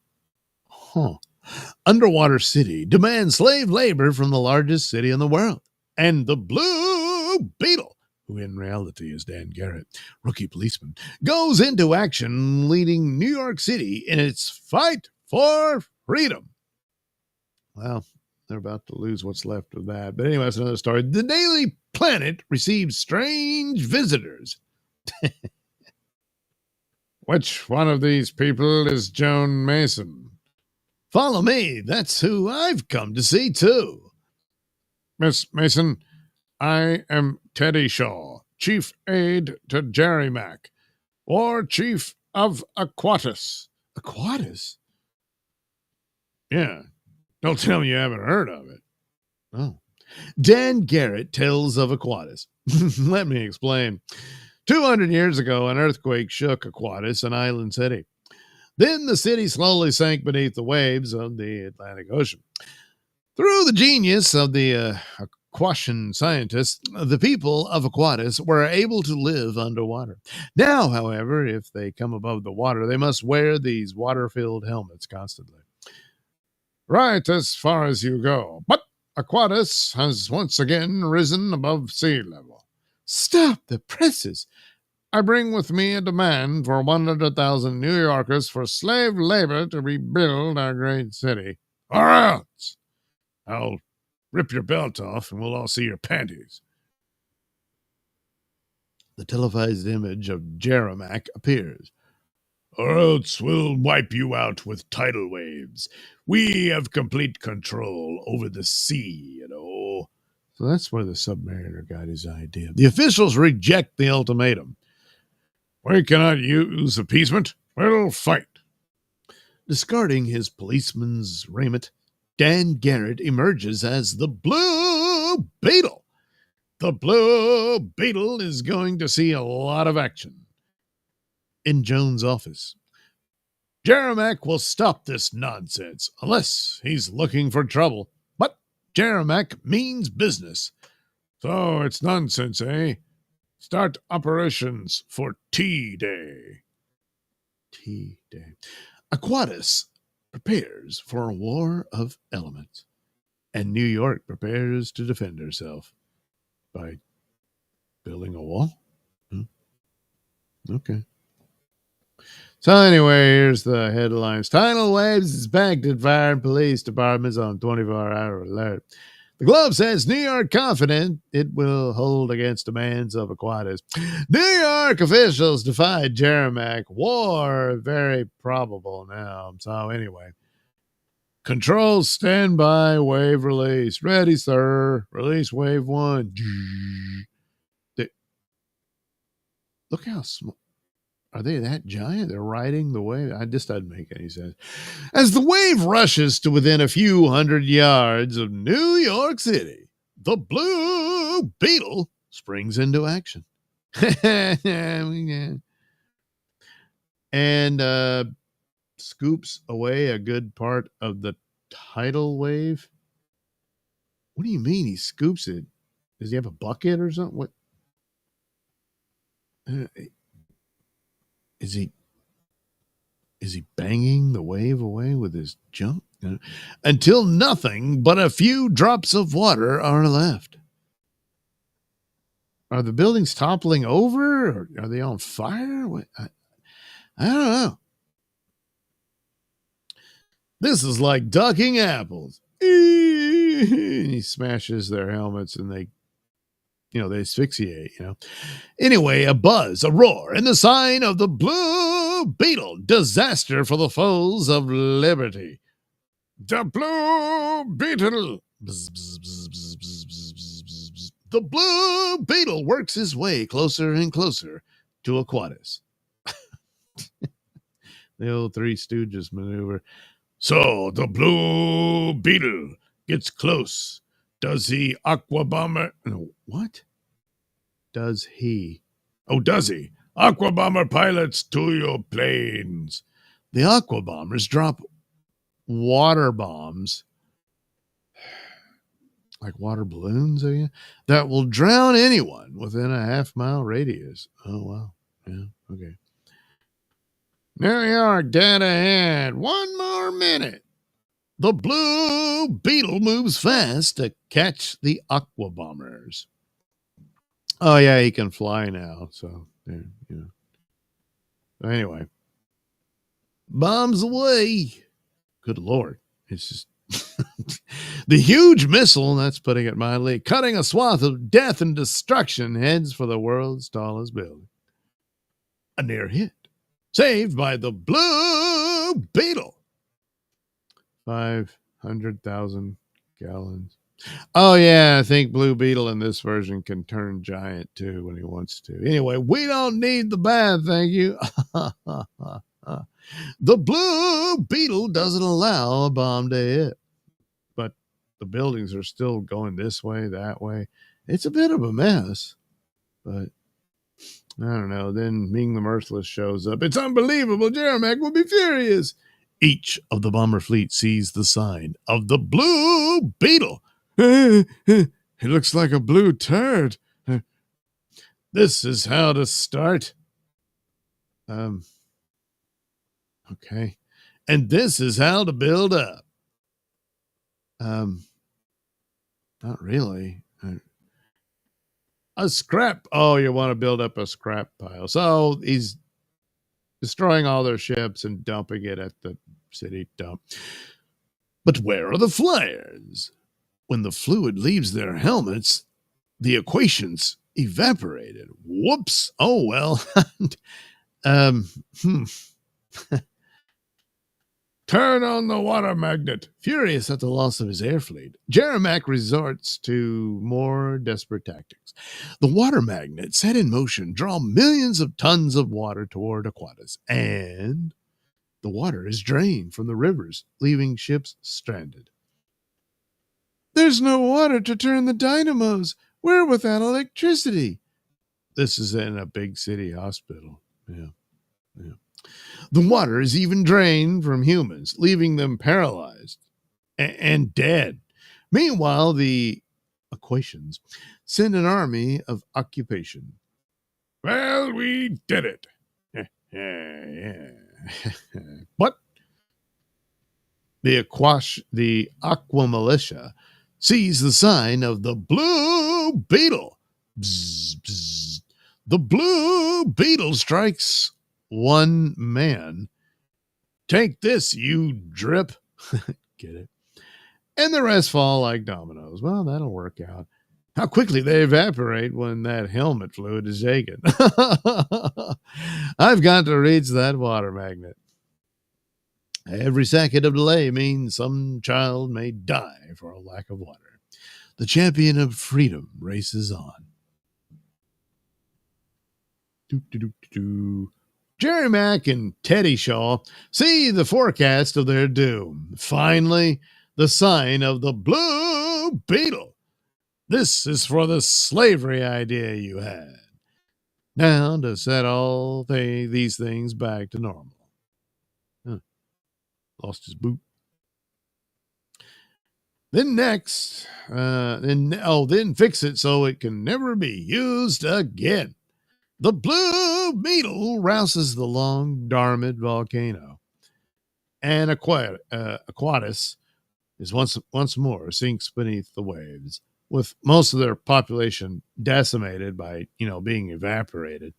Underwater city demands slave labor from the largest city in the world. And the Blue Beetle, who in reality is Dan Garrett, rookie policeman, goes into action leading New York City in its fight for freedom. Well, they're about to lose what's left of that. But anyway, that's another story. The Daily Planet receives strange visitors. Which one of these people is Joan Mason? Follow me. That's who I've come to see, too. Miss Mason, I am Teddy Shaw, Chief Aide to Jerry Mack, War Chief of Aquatis. Aquatis? Yeah. Don't tell me you haven't heard of it. Oh. Dan Garrett tells of Aquatis. Let me explain. 200 years ago, an earthquake shook Aquatis, an island city. Then the city slowly sank beneath the waves of the Atlantic Ocean. Through the genius of the Aquatian scientists, the people of Aquatis were able to live underwater. Now, however, if they come above the water, they must wear these water-filled helmets constantly. Right as far as you go. But Aquatis has once again risen above sea level. Stop the presses. I bring with me a demand for 100,000 New Yorkers for slave labor to rebuild our great city. Or else I'll rip your belt off and we'll all see your panties. The televised image of Jeremiah appears. Or else we'll wipe you out with tidal waves. We have complete control over the sea, you know. So that's where the Submariner got his idea. The officials reject the ultimatum. We cannot use appeasement. We'll fight. Discarding his policeman's raiment, Dan Garrett emerges as the Blue Beetle. The Blue Beetle is going to see a lot of action. In Jones' office, Jeremiah will stop this nonsense unless he's looking for trouble. But Jeremiah means business. So it's nonsense, eh? Start operations for T-Day. T-Day. Aquatis prepares for a war of elements, and New York prepares to defend herself by building a wall. Okay. So anyway, here's the headlines. Tidal waves is backed at fire and police departments on 24-hour alert. The Globe says New York confident it will hold against demands of Aquatis. New York officials defied Jeremiah. War very probable now. So anyway, controls stand by. Wave release. Ready, sir. Release wave 1. Look how small. Are they that giant? They're riding the wave. This doesn't make any sense. As the wave rushes to within a few hundred yards of New York City, the Blue Beetle springs into action. And scoops away a good part of the tidal wave. What do you mean he scoops it? Does he have a bucket or something? What? Is he banging the wave away with his junk? Until nothing but a few drops of water are left. Are the buildings toppling over? Or are they on fire? What? I don't know. This is like ducking apples. He smashes their helmets and they asphyxiate, Anyway, a buzz, a roar, and the sign of the Blue Beetle. Disaster for the foes of liberty. The Blue Beetle. Bzz, bzz, bzz, bzz, bzz, bzz, bzz, bzz, bzz. The Blue Beetle works his way closer and closer to Aquatis. The old Three Stooges maneuver. So the Blue Beetle gets close. Does he aqua bomber? No, what? Does he? Oh, does he? Aqua bomber pilots to your planes. The aqua bombers drop water bombs, like water balloons, that will drown anyone within a half-mile radius. Oh, wow. Yeah, okay. New York, dead ahead. One more minute. The Blue Beetle moves fast to catch the aqua bombers. Oh, yeah, he can fly now. So, anyway. Bombs away. Good Lord. It's just the huge missile, that's putting it mildly, cutting a swath of death and destruction, heads for the world's tallest building. A near hit. Saved by the Blue Beetle. 500,000 gallons. Oh, yeah, I think Blue Beetle in this version can turn giant, too, when he wants to. Anyway, we don't need the bath, thank you. The Blue Beetle doesn't allow a bomb to hit. But the buildings are still going this way, that way. It's a bit of a mess. But I don't know. Then Ming the Merciless shows up. It's unbelievable. Jeremiah will be furious. Each of the bomber fleet sees the sign of the Blue Beetle. It looks like a blue turd. This is how to start. Okay. And this is how to build up. Not really. A scrap. Oh, you want to build up a scrap pile. So he's destroying all their ships and dumping it at the city dump. But where are the flyers? When the fluid leaves their helmets, the equations evaporated. Whoops. Oh, well. Turn on the water magnet. Furious at the loss of his air fleet, Jeremiah resorts to more desperate tactics. The water magnet set in motion draw millions of tons of water toward Aquatis, and the water is drained from the rivers, leaving ships stranded. There's no water to turn the dynamos. We're without electricity. This is in a big city hospital. Yeah. The water is even drained from humans, leaving them paralyzed and dead. Meanwhile, the equations send an army of occupation. Well, we did it. Yeah. But the Aqua Militia sees the sign of the Blue Beetle. Bzz, bzz. The Blue Beetle strikes one man. Take this, you drip. Get it? And the rest fall like dominoes. Well, that'll work out. How quickly they evaporate when that helmet fluid is shaken. I've got to reach that water magnet. Every second of delay means some child may die for a lack of water. The champion of freedom races on. Jerry Mack and Teddy Shaw see the forecast of their doom. Finally, the sign of the Blue Beetle. This is for the slavery idea you had. Now to set all these things back to normal. Lost his boot. Then next, then fix it so it can never be used again. The Blue Beetle rouses the long Darmid volcano, and Aquatis is once more sinks beneath the waves, with most of their population decimated by, being evaporated.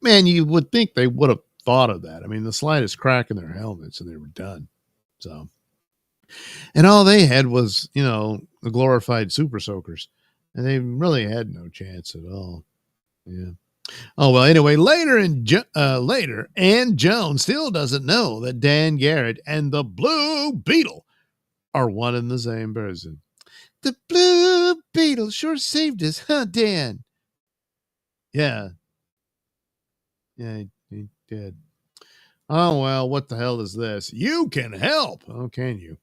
Man, you would think they would have thought of that. I mean, the slightest crack in their helmets and they were done. So, and all they had was, the glorified super soakers, and they really had no chance at all. Yeah. Oh, well, anyway, later, Ann Jones still doesn't know that Dan Garrett and the Blue Beetle are one and the same person. The Blue Beetle sure saved us, huh, Dan? Yeah. Yeah, he did. Oh, well, what the hell is this? You can help. Oh, can you?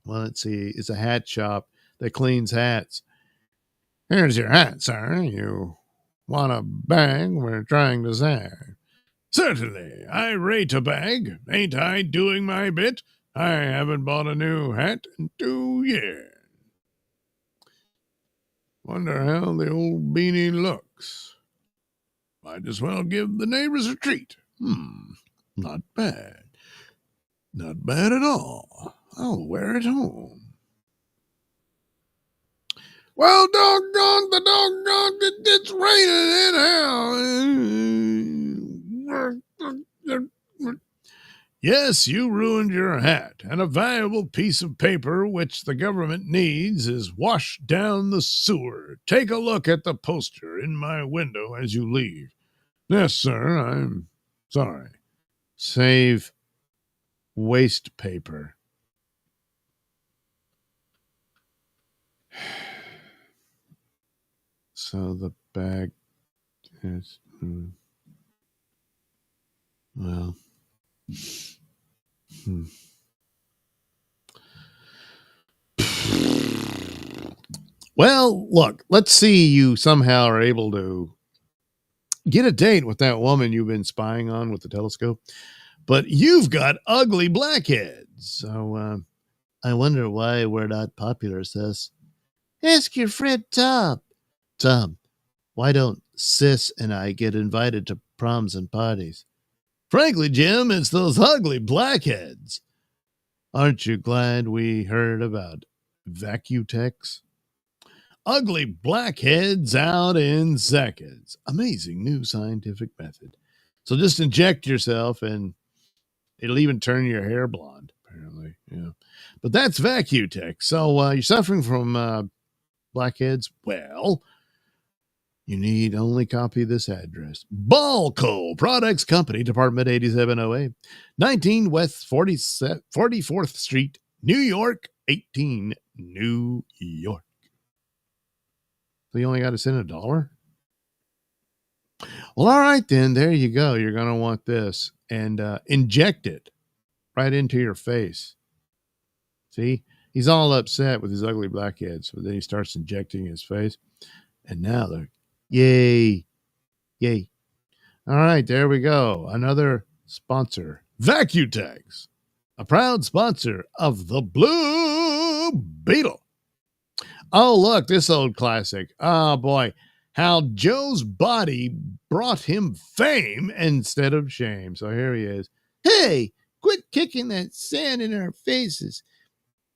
Well, let's see. It's a hat shop that cleans hats. Here's your hat, sir. You want a bag? We're trying to say. Certainly. I rate a bag. Ain't I doing my bit? I haven't bought a new hat in 2 years. Wonder how the old beanie looks. Might as well give the neighbors a treat. Not bad. Not bad at all. I'll wear it home. Well, it's raining anyhow. Yes, you ruined your hat, and a valuable piece of paper which the government needs is washed down the sewer. Take a look at the poster in my window as you leave. Yes, sir, I'm sorry. Save waste paper. So the bag is, well, Well, look, let's see you somehow are able to get a date with that woman you've been spying on with the telescope, but you've got ugly blackheads. So I wonder why we're not popular, sis. Ask your friend Tom. Tom, why don't Sis and I get invited to proms and parties? Frankly, Jim, it's those ugly blackheads. Aren't you glad we heard about Vacutex? Ugly blackheads out in seconds. Amazing new scientific method. So just inject yourself and it'll even turn your hair blonde, apparently. Yeah. But that's Vacutex. So you're suffering from blackheads? Well, you need only copy this address. Balco Products Company, Department 8708, 19 West 44th Street, New York, 18, New York. So you only got to send $1? Well, all right, then. There you go. You're going to want this. And inject it right into your face. See? He's all upset with his ugly blackheads. So then he starts injecting his face. And now they're, yay. Yay. All right, there we go. Another sponsor. Vacutex, a proud sponsor of the Blue Beetle. Oh, look, this old classic. Oh, boy. How Joe's body brought him fame instead of shame. So here he is. Hey, quit kicking that sand in our faces.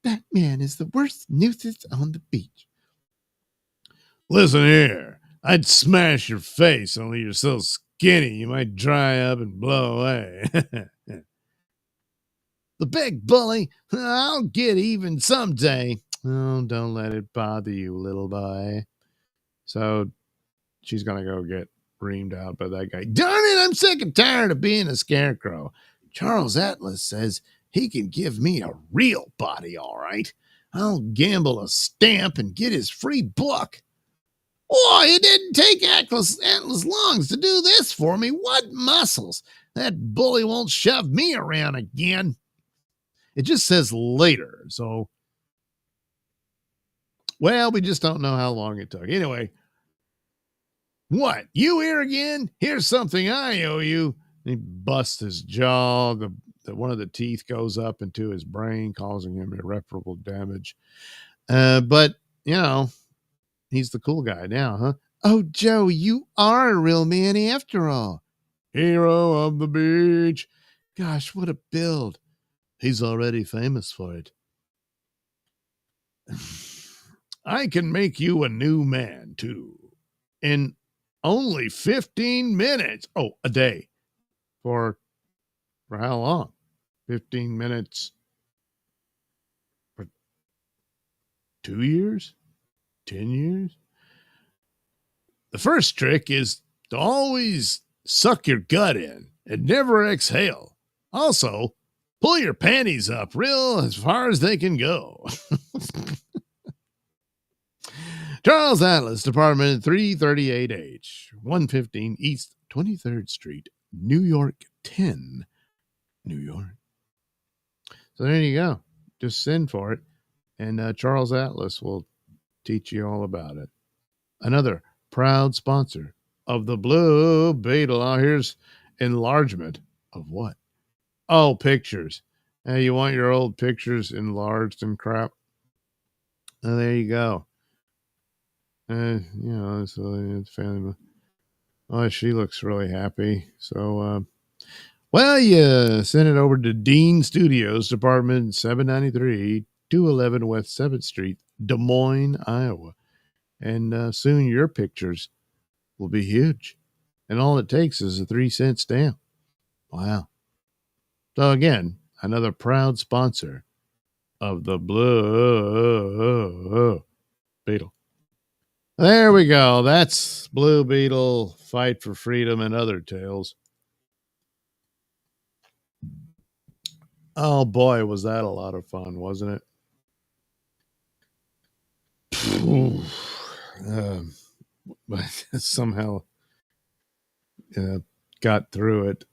That man is the worst nuisance on the beach. Listen here. I'd smash your face, only you're so skinny you might dry up and blow away. The big bully. I'll get even someday. Oh, don't let it bother you, little boy. So she's going to go get reamed out by that guy. Darn it, I'm sick and tired of being a scarecrow. Charles Atlas says he can give me a real body, all right. I'll gamble a stamp and get his free book. Oh, it didn't take Atlas Lungs to do this for me. What muscles? That bully won't shove me around again. It just says later, so, well, we just don't know how long it took. Anyway, what? You here again? Here's something I owe you. He busts his jaw. One of the teeth goes up into his brain, causing him irreparable damage. But, you know, he's the cool guy now, huh? Oh, Joe, you are a real man after all. Hero of the beach. Gosh, what a build. He's already famous for it. I can make you a new man, too. In only 15 minutes. Oh, a day. For how long? 15 minutes. For 2 years? 10 years? The first trick is to always suck your gut in and never exhale. Also, pull your panties up real as far as they can go. Charles Atlas, Department 338H, 115 East 23rd Street, New York 10, New York. So there you go. Just send for it, and Charles Atlas will teach you all about it. Another proud sponsor of the Blue Beetle. Oh, here's enlargement of what? Oh, pictures. Hey, you want your old pictures enlarged and crap? Oh, there you go. You know, it's family. Oh, she looks really happy. So, well, you send it over to Dean Studios, Department 793, 211 West 7th Street, Des Moines, Iowa. And soon your pictures will be huge. And all it takes is a 3-cent stamp. Wow. So again, another proud sponsor of the Blue Beetle. There we go. That's Blue Beetle, Fight for Freedom, and Other Tales. Oh boy, was that a lot of fun, wasn't it? But somehow got through it.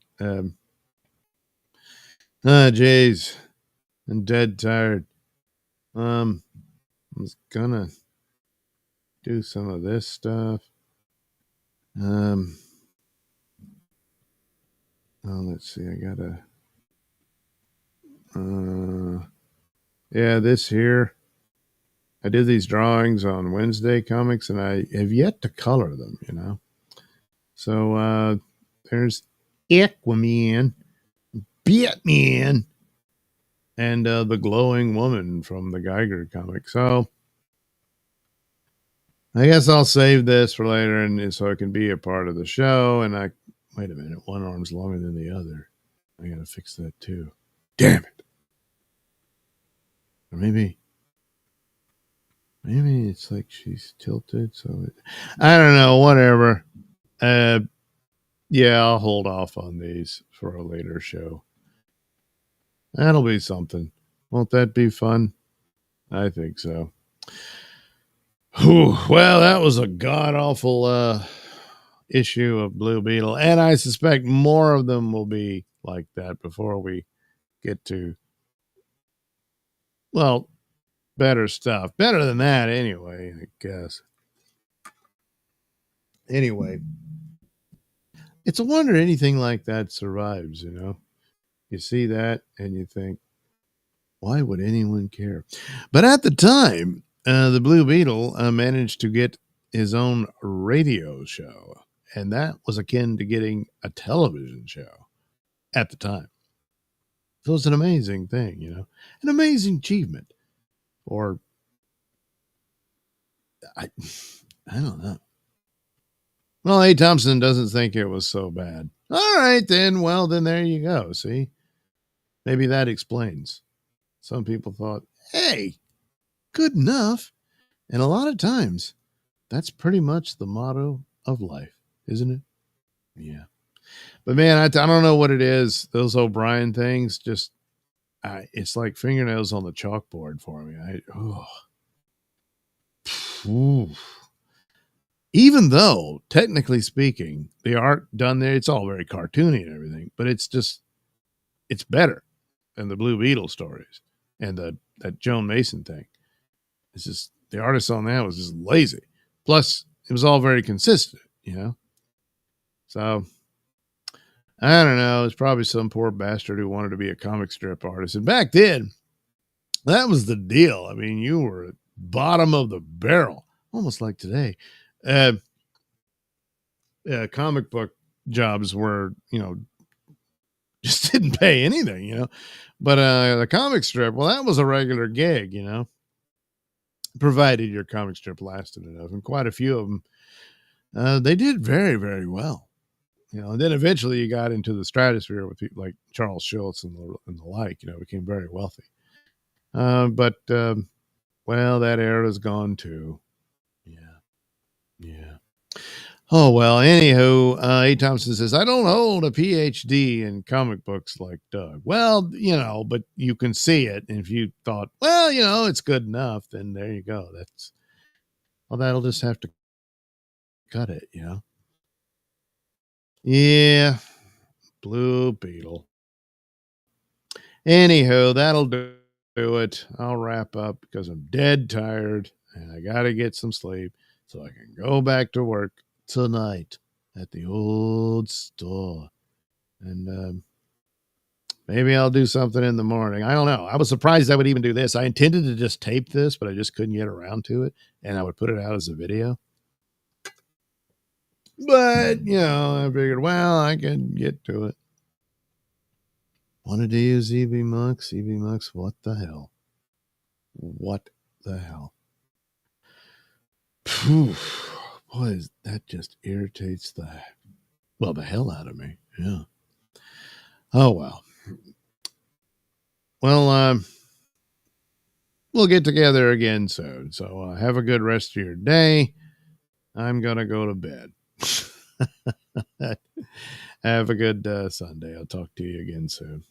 Jeez, I'm dead tired. I was gonna do some of this stuff. Oh, let's see. I gotta. Yeah, this here. I did these drawings on Wednesday comics, and I have yet to color them. You know. So there's Aquaman, Batman, and the glowing woman from the Geiger comic. So I guess I'll save this for later, and so it can be a part of the show. And wait a minute, one arm's longer than the other. I gotta fix that too. Damn it! Or maybe it's like she's tilted. So I don't know. Whatever. Yeah, I'll hold off on these for a later show. That'll be something. Won't that be fun? I think so. Whew. Well, that was a god-awful issue of Blue Beetle, and I suspect more of them will be like that before we get to, well, better stuff. Better than that, anyway, I guess. Anyway, it's a wonder anything like that survives, you know? You see that, and you think, why would anyone care? But at the time, the Blue Beetle managed to get his own radio show, and that was akin to getting a television show at the time. So it's an amazing thing, you know, an amazing achievement. Or I don't know. Well, A. Thompson doesn't think it was so bad. All right, then. Well, then there you go. See, maybe that explains. Some people thought, hey, good enough. And a lot of times, that's pretty much the motto of life, isn't it? Yeah. But man, I don't know what it is. Those O'Brien things, just, it's like fingernails on the chalkboard for me. Ooh. even though technically speaking, the art done there, it's all very cartoony and everything, but it's better than the Blue Beetle stories and that Joan Mason thing. It's just the artist on that was just lazy. Plus, it was all very consistent, you know. So I don't know. It's probably some poor bastard who wanted to be a comic strip artist. And back then, that was the deal. I mean, you were at bottom of the barrel, almost like today. Comic book jobs were, just didn't pay anything, But the comic strip, well, that was a regular gig, provided your comic strip lasted enough. And quite a few of them, they did very, very well. And then eventually you got into the stratosphere with people like Charles Schultz and the like, became very wealthy. But that era's gone too. Yeah. Oh, well, anywho, A. Thompson says, I don't hold a PhD in comic books like Doug. Well, but you can see it. And if you thought, well, it's good enough, then there you go. That'll just have to cut it, Yeah. Blue Beetle. Anywho, that'll do it. I'll wrap up because I'm dead tired and I got to get some sleep so I can go back to work tonight at the old store. And maybe I'll do something in the morning. I don't know. I was surprised I would even do this. I intended to just tape this, but I just couldn't get around to it. And I would put it out as a video. But, I figured, well, I can get to it. Wanted to use EV Mux. EV Mux, what the hell? What the hell? Phew. Boy, that just irritates the hell out of me. Yeah. Oh, well. Well, we'll get together again soon. So have a good rest of your day. I'm going to go to bed. Have a good Sunday. I'll talk to you again soon.